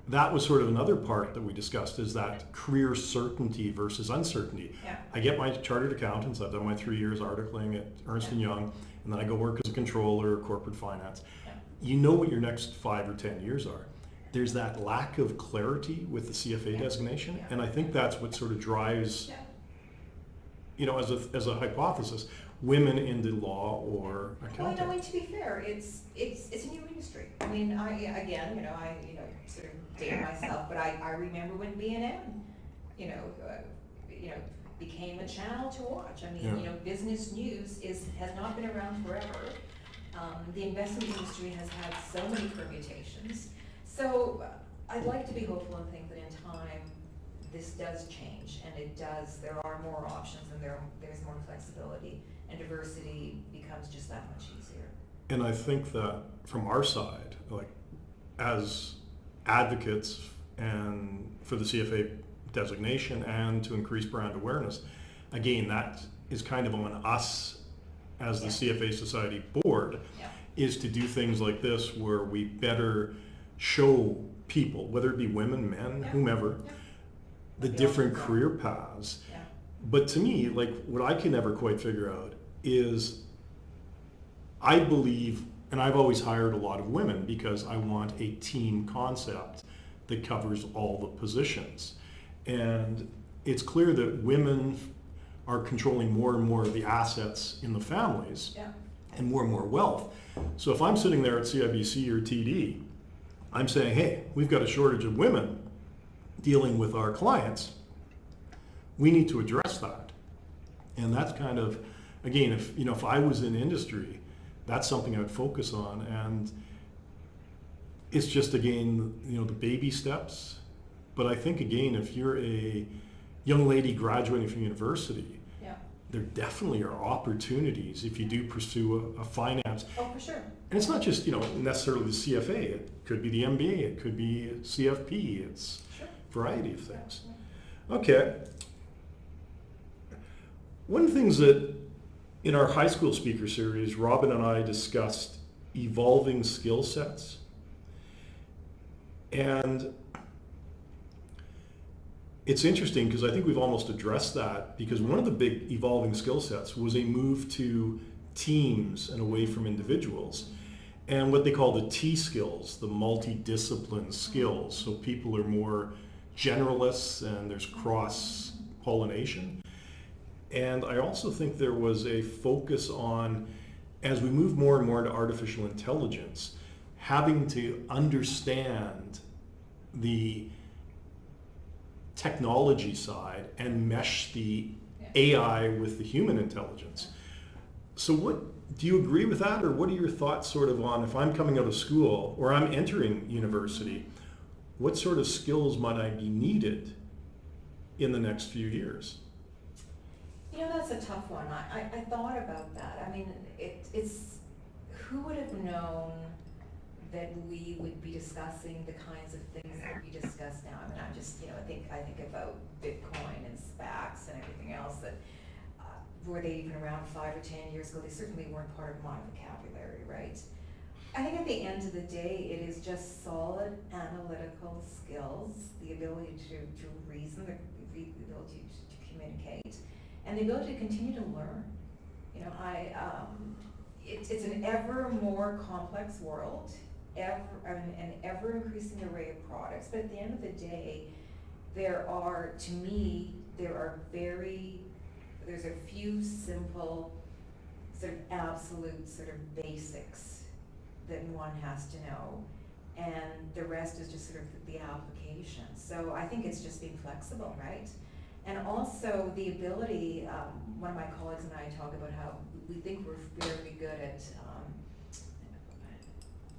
Speaker 1: that was sort of another part that we discussed, is that career certainty versus uncertainty.
Speaker 2: Yeah.
Speaker 1: I get my chartered accountants, I've done my 3 years articling at Ernst & Young, and then I go work as a controller, corporate finance.
Speaker 2: Yeah.
Speaker 1: You know what your next 5 or 10 years are. There's that lack of clarity with the CFA designation, and I think that's what sort of drives, as a hypothesis, women into law or accounting.
Speaker 2: Well, to be fair, it's a new industry. I mean, I sort of date myself, but I remember when B&M, became a channel to watch. I mean, business news has not been around forever. The investment industry has had so many permutations. So I'd like to be hopeful and think that in time this does change, and it does. There are more options, and there's more flexibility, and diversity becomes just that much easier.
Speaker 1: And I think that from our side, like as advocates and for the CFA designation and to increase brand awareness, again, that is kind of on us as the CFA Society board, is to do things like this where we better show people, whether it be women, men, whomever, the different career paths. But to me, like, what I can never quite figure out is, I believe, and I've always hired a lot of women because I want a team concept that covers all the positions. And it's clear that women are controlling more and more of the assets in the families and more wealth. So if I'm sitting there at CIBC or TD, I'm saying, hey, we've got a shortage of women dealing with our clients. We need to address that. And that's kind of, again, if I was in industry, that's something I'd focus on. And it's just, again, the baby steps. But I think, again, if you're a young lady graduating from university, there definitely are opportunities if you do pursue a finance.
Speaker 2: Oh, for sure.
Speaker 1: And it's not just, necessarily the CFA. It could be the MBA. It could be CFP. It's a variety of things. Okay. One of the things that in our high school speaker series, Robin and I discussed evolving skill sets. And it's interesting because I think we've almost addressed that, because one of the big evolving skill sets was a move to teams and away from individuals, and what they call the T skills, the multidiscipline skills. So people are more generalists and there's cross-pollination. And I also think there was a focus on, as we move more and more into artificial intelligence, having to understand the technology side and mesh the AI with the human intelligence. So what, do you agree with that, or what are your thoughts sort of on, if I'm coming out of school or I'm entering university, what sort of skills might I be needed in the next few years?
Speaker 2: That's a tough one. I thought about that. I mean, it's who would have known that we would be discussing the kinds of things that we discuss now. I mean, I just, I think about Bitcoin and SPACs and everything else that, were they even around 5 or 10 years ago? They certainly weren't part of my vocabulary, right? I think at the end of the day, it is just solid analytical skills, the ability to reason, the ability to communicate, and the ability to continue to learn. it's an ever more complex world, an ever increasing array of products, but at the end of the day, there's a few simple, sort of absolute sort of basics that one has to know, and the rest is just sort of the application. So I think it's just being flexible, right? And also the ability, one of my colleagues and I talk about how we think we're fairly good at,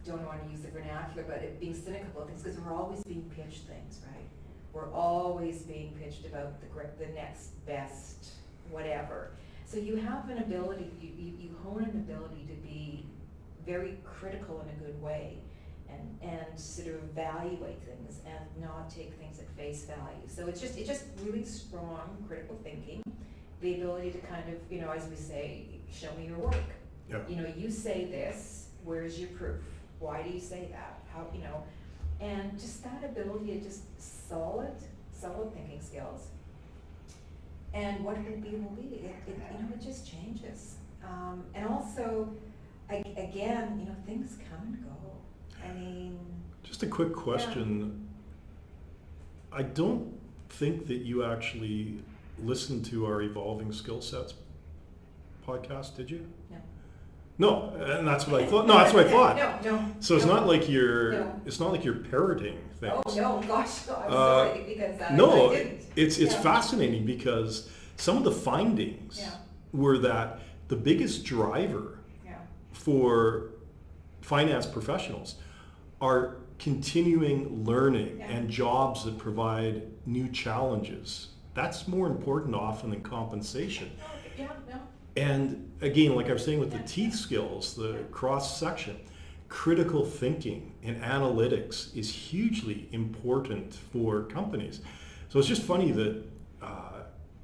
Speaker 2: don't want to use the vernacular, but it being cynical about things, because we're always being pitched things, right? We're always being pitched about the next best whatever. So you have an ability, you hone an ability to be very critical in a good way, and sort of evaluate things and not take things at face value. So it's just really strong critical thinking, the ability to kind of, as we say, show me your work.
Speaker 1: Yeah.
Speaker 2: You say this, where's your proof? Why do you say that? How, and just that ability to just solid thinking skills. And what will be, it just changes. And also, again, things come and go. I mean,
Speaker 1: just a quick question. Yeah. I don't think that you actually listened to our Evolving Skill Sets podcast, did you? No, and that's what I thought. No, that's what I thought.
Speaker 2: No.
Speaker 1: So it's not like you're parroting things.
Speaker 2: Oh no, gosh, no, I'm sorry, because I didn't.
Speaker 1: It's fascinating, because some of the findings were that the biggest driver for finance professionals are continuing learning and jobs that provide new challenges. That's more important often than compensation. And again, like I was saying with the teeth skills, the cross-section, critical thinking and analytics is hugely important for companies. So it's just funny that,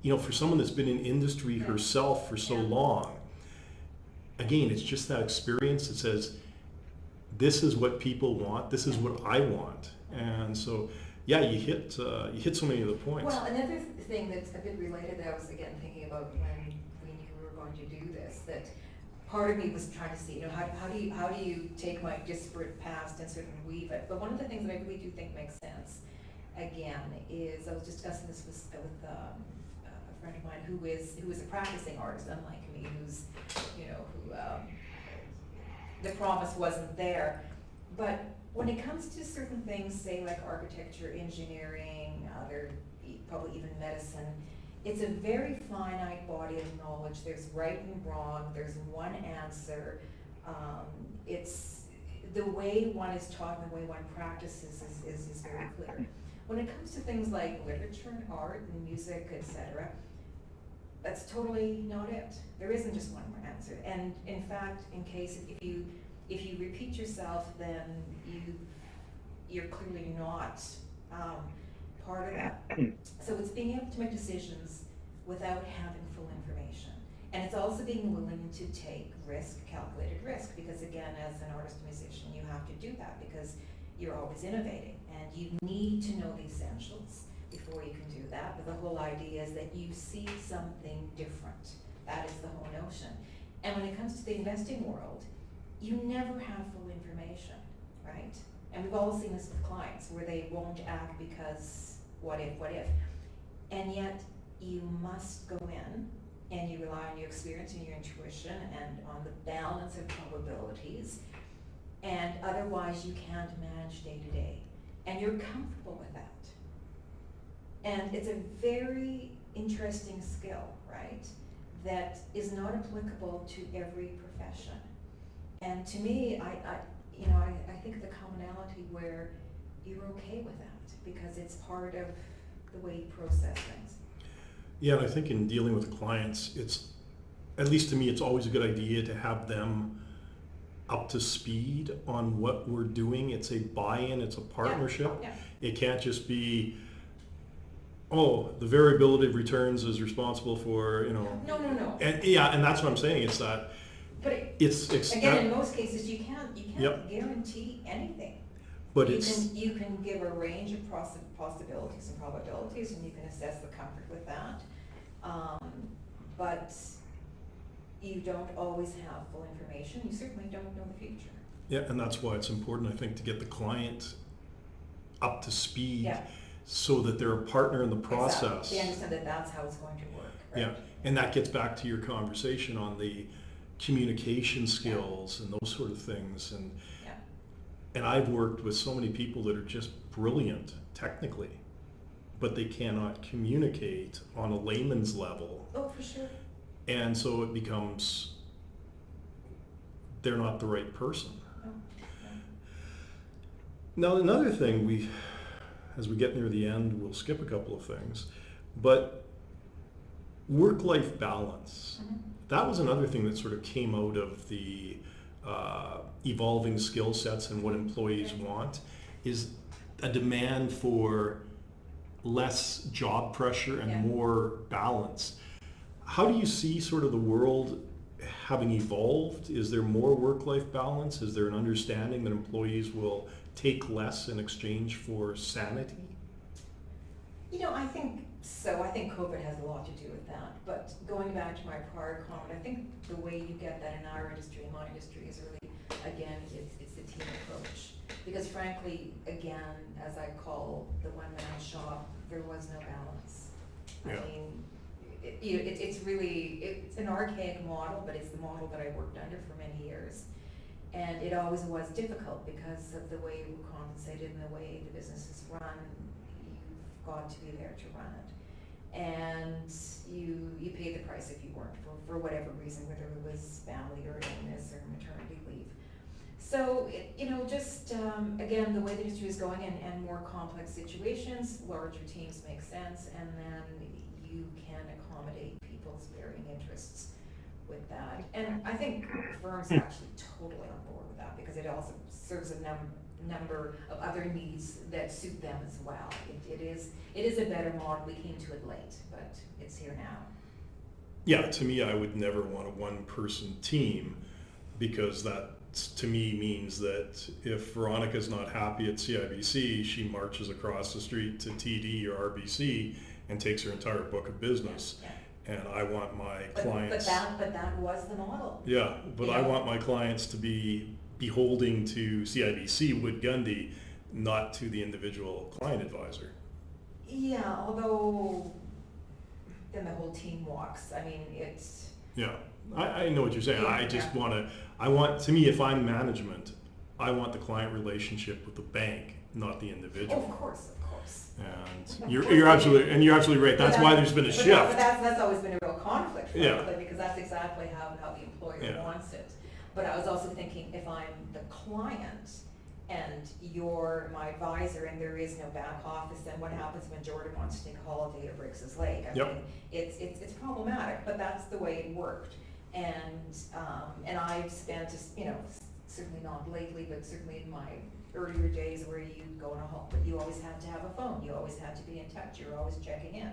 Speaker 1: for someone that's been in industry herself for so long, again, it's just that experience that says, this is what people want, this is what I want. And so, you hit so many of the points.
Speaker 2: Well, another thing that's a bit related that I was, again, thinking about when we knew we were going to do this, that part of me was trying to see, how do you take my disparate past and sort of weave it? But one of the things that I really do think makes sense, again, is, I was discussing this with a friend of mine who is a practicing artist, unlike me, who's, the promise wasn't there. But when it comes to certain things, say like architecture, engineering, probably even medicine, it's a very finite body of knowledge. There's right and wrong, there's one answer. It's the way one is taught and the way one practices is very clear. When it comes to things like literature and art and music, etc., that's totally not it. There isn't just one answer. And in fact, if you repeat yourself, then you're clearly not part of that. So it's being able to make decisions without having full information. And it's also being willing to take calculated risk, because again, as an artist and musician, you have to do that because you're always innovating, and you need to know the essentials before you can do that. But the whole idea is that you see something different. That is the whole notion. And when it comes to the investing world, you never have full information, right? And we've all seen this with clients where they won't act because what if? And yet you must go in and you rely on your experience and your intuition and on the balance of probabilities, and otherwise you can't manage day to day. And you're comfortable with that. And it's a very interesting skill, right? That is not applicable to every profession. And to me, I think the commonality where you're okay with that because it's part of the way you process things.
Speaker 1: Yeah, and I think in dealing with clients, it's, at least to me, it's always a good idea to have them up to speed on what we're doing. It's a buy-in, it's a partnership.
Speaker 2: Yeah.
Speaker 1: It can't just be, the variability of returns is responsible for,
Speaker 2: No.
Speaker 1: And that's what I'm saying. It's that.
Speaker 2: But
Speaker 1: it's
Speaker 2: again, in most cases, you can't guarantee anything.
Speaker 1: But
Speaker 2: you can give a range of possibilities and probabilities, and you can assess the comfort with that. But you don't always have full information. You certainly don't know the future.
Speaker 1: Yeah, and that's why it's important, I think, to get the client up to speed,
Speaker 2: Yeah.
Speaker 1: so that they're a partner in the
Speaker 2: Exactly.
Speaker 1: process.
Speaker 2: They understand that that's how it's going to work. Right?
Speaker 1: Yeah, and that gets back to your conversation on the communication skills and those sort of things. And
Speaker 2: Yeah.
Speaker 1: and I've worked with so many people that are just brilliant technically, but they cannot communicate on a layman's level.
Speaker 2: Oh, for sure.
Speaker 1: And so it becomes, they're not the right person.
Speaker 2: Oh,
Speaker 1: Now, another thing, as we get near the end, we'll skip a couple of things, but work-life balance.
Speaker 2: Mhm.
Speaker 1: That was another thing that sort of came out of the evolving skill sets and what employees want, is a demand for less job pressure and
Speaker 2: Yeah.
Speaker 1: more balance. How do you see sort of the world having evolved? Is there more work-life balance? Is there an understanding that employees will take less in exchange for sanity?
Speaker 2: I think so. I think COVID has a lot to do with that. But going back to my prior comment, I think the way you get that in our industry, in my industry, is really, again, it's the team approach. Because frankly, again, as I call the one-man shop, there was no balance.
Speaker 1: Yeah.
Speaker 2: I mean, it's an archaic model, but it's the model that I worked under for many years. And it always was difficult because of the way we're compensated and the way the business is run. You've got to be there to run it. And you pay the price if you weren't, for whatever reason, whether it was family or illness or maternity leave. So, again, the way the industry is going and more complex situations, larger teams make sense, and then you can accommodate people's varying interests with that. And I think firms are actually totally on board with that, because it also serves a number of other needs that suit them as well. It is a better model. We came to it late, but it's here now.
Speaker 1: Yeah, to me, I would never want a one-person team, because that, to me, means that if Veronica's not happy at CIBC, she marches across the street to TD or RBC and takes her entire book of business.
Speaker 2: Yeah.
Speaker 1: And I want my clients...
Speaker 2: But that was the model.
Speaker 1: Yeah, but I want my clients to be beholding to CIBC Wood-Gundy, not to the individual client advisor.
Speaker 2: Yeah, although then the whole team walks. I mean, it's...
Speaker 1: Yeah, I know what you're saying.
Speaker 2: Yeah,
Speaker 1: I just
Speaker 2: yeah.
Speaker 1: to me, if I'm management, I want the client relationship with the bank, not the individual.
Speaker 2: Oh, of course.
Speaker 1: And you're absolutely right. That's why there's been a shift.
Speaker 2: But that's always been a real conflict, frankly,
Speaker 1: Yeah.
Speaker 2: because that's exactly how the employer wants it. But I was also thinking, if I'm the client and you're my advisor and there is no back office, then what happens when Jordan wants to take a holiday or breaks his leg? I mean, it's problematic, but that's the way it worked. And I've spent, certainly not lately, but certainly in my earlier days where you go on a holiday, but you always had to have a phone, you always had to be in touch, you're always checking in.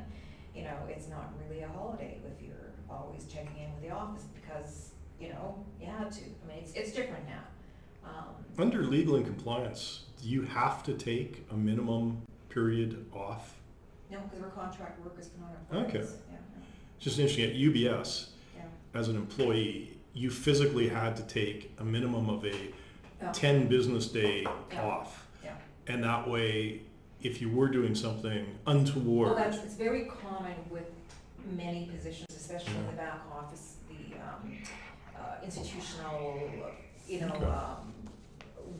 Speaker 2: It's not really a holiday if you're always checking in with the office, because, you had to. I mean, it's different now.
Speaker 1: Under legal and compliance, do you have to take a minimum period off?
Speaker 2: No, because we're contract workers for non-employees.
Speaker 1: Okay.
Speaker 2: Yeah.
Speaker 1: Just interesting, at UBS,
Speaker 2: Yeah.
Speaker 1: as an employee, you physically had to take a minimum of a
Speaker 2: Yeah.
Speaker 1: 10 business day
Speaker 2: Yeah.
Speaker 1: off.
Speaker 2: Yeah.
Speaker 1: And that way, if you were doing something untoward...
Speaker 2: Well, it's very common with many positions, especially in the back office, the institutional,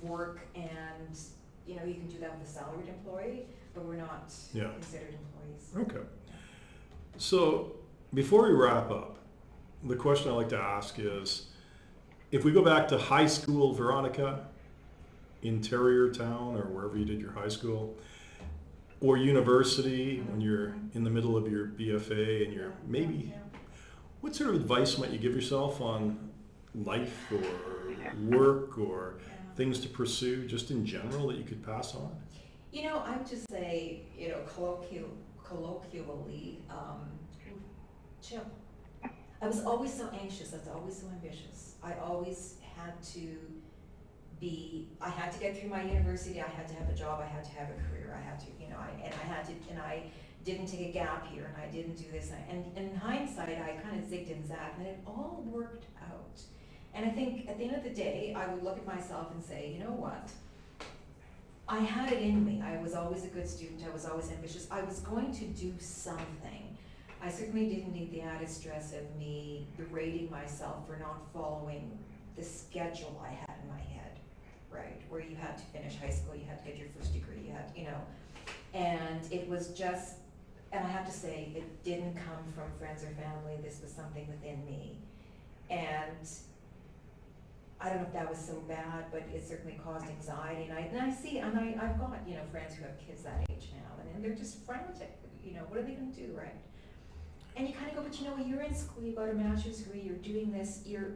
Speaker 2: work, and, you can do that with a salaried employee, but we're not considered employees.
Speaker 1: Okay. So, before we wrap up, the question I like to ask is, if we go back to high school, Veronica, in Terriertown or wherever you did your high school, or university when you're in the middle of your BFA and you're what sort of advice might you give yourself on life or work or things to pursue just in general that you could pass on?
Speaker 2: I would just say, colloquially, chill. I was always so anxious, I was always so ambitious. I always had to get through my university, I had to have a job, I had to have a career, I had to, didn't take a gap year, and I didn't do this. And in hindsight, I kind of zigged and zagged, and it all worked out. And I think at the end of the day, I would look at myself and say, you know what? I had it in me. I was always a good student. I was always ambitious. I was going to do something. I certainly didn't need the added stress of me berating myself for not following the schedule I had in my head, right? Where you had to finish high school, you had to get your first degree, you had, and it was just, and I have to say, it didn't come from friends or family. This was something within me. And I don't know if that was so bad, but it certainly caused anxiety. And I've got, friends who have kids that age now, and they're just frantic. What are they going to do, right? And you kind of go, but you're in school, you got a master's degree, you're doing this, you're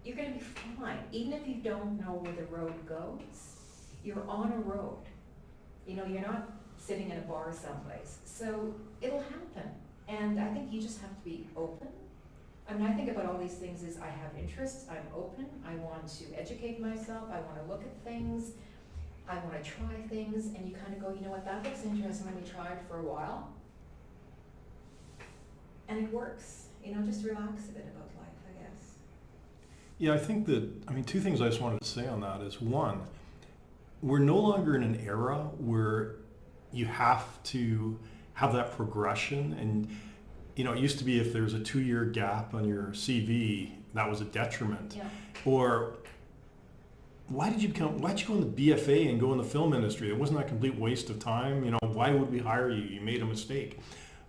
Speaker 2: going to be fine. Even if you don't know where the road goes, you're on a road. You're not sitting in a bar someplace. So it'll happen. And I think you just have to be open. I think about all these things is I have interests, I'm open, I want to educate myself, I want to look at things, I want to try things, and you kind of go, you know what, that looks interesting, let me try it for a while. And it works. Just relax a bit about life, I guess.
Speaker 1: Yeah, I think that, two things I just wanted to say on that is, one, we're no longer in an era where you have to have that progression. And, it used to be if there was a 2-year gap on your CV, that was a detriment.
Speaker 2: Yeah.
Speaker 1: Or why'd you go in the BFA and go in the film industry? It wasn't a complete waste of time. Why would we hire you? You made a mistake.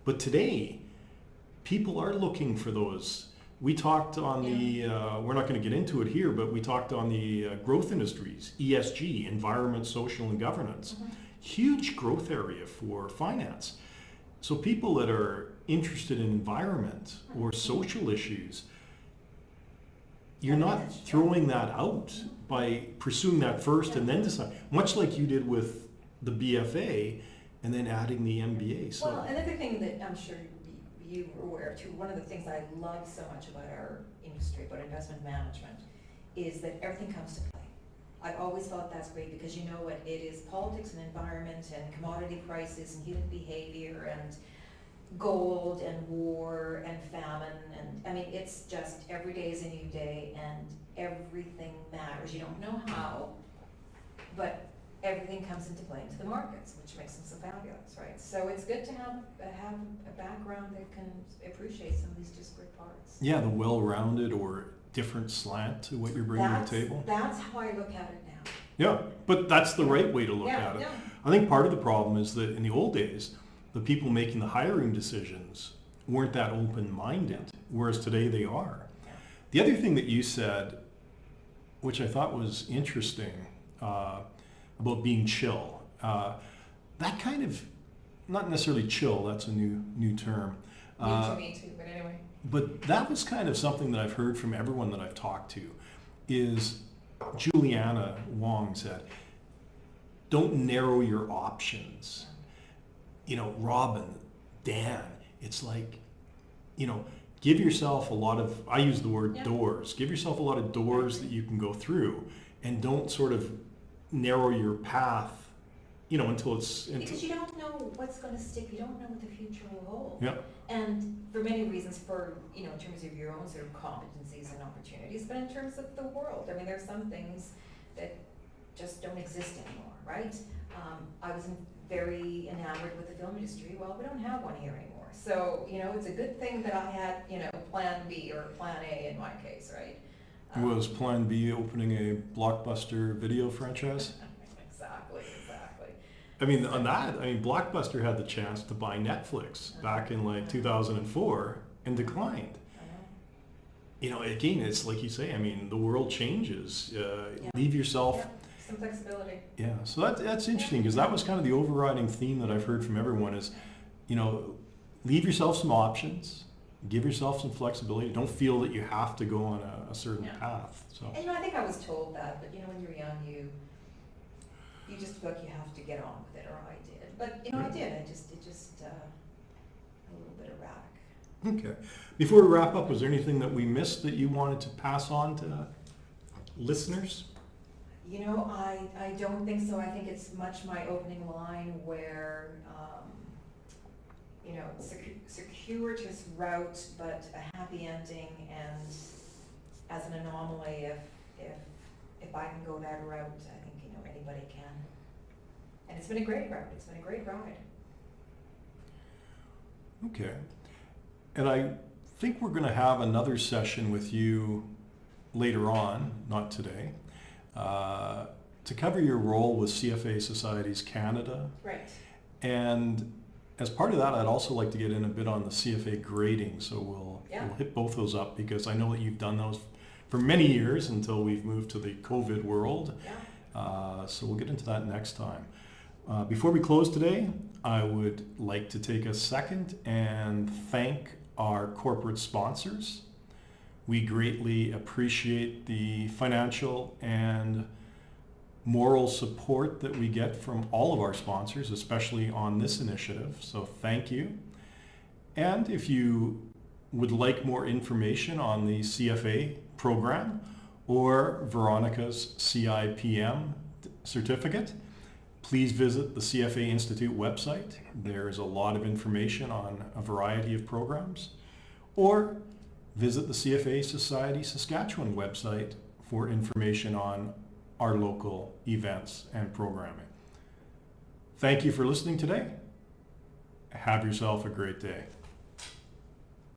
Speaker 1: But today, people are looking for those. We talked on we're not going to get into it here, but we talked on the growth industries, ESG, environment, social, and governance.
Speaker 2: Mm-hmm.
Speaker 1: Huge growth area for finance. So people that are interested in environment or social issues, you're not throwing that out by pursuing that first and then decide, much like you did with the BFA and then adding the MBA. So.
Speaker 2: Well, another thing that I'm sure you were aware of too, one of the things I love so much about our industry, about investment management, is that everything comes to play. I've always thought that's great because you know what it is, politics and environment and commodity prices and human behavior and gold and war and famine, and it's just every day is a new day and everything matters. You don't know how, but everything comes into play into the markets, which makes them so fabulous, right? So it's good to have a background that can appreciate some of these disparate parts.
Speaker 1: Yeah, the well-rounded or different slant to what you're bringing to the table.
Speaker 2: That's how I look at it now.
Speaker 1: Yeah, but that's the right way to look at it.
Speaker 2: Yeah.
Speaker 1: I think part of the problem is that in the old days, the people making the hiring decisions weren't that open-minded, whereas today they are.
Speaker 2: Yeah.
Speaker 1: The other thing that you said, which I thought was interesting, about being chill, that kind of, not necessarily chill, that's a new term.
Speaker 2: Me too, but anyway.
Speaker 1: But that was kind of something that I've heard from everyone that I've talked to, is Juliana Wong said, don't narrow your options. Robin, Dan, it's like, give yourself a lot of, I use the word doors, give yourself a lot of doors that you can go through, and don't sort of narrow your path, until it's...
Speaker 2: Because you don't know what's going to stick, you don't know what the future will hold.
Speaker 1: Yeah.
Speaker 2: And for many reasons, in terms of your own sort of competencies and opportunities, but in terms of the world, there's some things that just don't exist anymore, right? I was very enamored with the film industry. Well, we don't have one here anymore. So, it's a good thing that I had, plan B or plan A in my case, right?
Speaker 1: Was plan B opening a blockbuster video franchise?
Speaker 2: Exactly.
Speaker 1: On that, Blockbuster had the chance to buy Netflix back in 2004 and declined.
Speaker 2: I know.
Speaker 1: Again, it's like you say, the world changes. Leave yourself...
Speaker 2: Yeah. Some flexibility.
Speaker 1: Yeah, so that's interesting because that was kind of the overriding theme that I've heard from everyone is, leave yourself some options, give yourself some flexibility. Don't feel that you have to go on a certain path. So.
Speaker 2: And I think I was told that, but when you're young, you just feel like you have to get on with it, or I did. But I did. It just a little bit erratic.
Speaker 1: Okay. Before we wrap up, was there anything that we missed that you wanted to pass on to listeners?
Speaker 2: I don't think so. I think it's much my opening line where circuitous route, but a happy ending, and as an anomaly, if I can go that route, I think, anybody can. And it's been a great route. It's been a great ride.
Speaker 1: Okay. And I think we're going to have another session with you later on, not today, to cover your role with CFA Societies Canada.
Speaker 2: Right.
Speaker 1: And as part of that, I'd also like to get in a bit on the CFA grading. So we'll hit both those up, because I know that you've done those for many years until we've moved to the COVID world.
Speaker 2: Yeah.
Speaker 1: So we'll get into that next time. Before we close today, I would like to take a second and thank our corporate sponsors. We greatly appreciate the financial and moral support that we get from all of our sponsors, especially on this initiative. So thank you. And if you would like more information on the CFA program or Veronica's CIPM certificate, please visit the CFA Institute website. There's a lot of information on a variety of programs. Or visit the CFA Society Saskatchewan website for information on our local events and programming. Thank you for listening today. Have yourself a great day.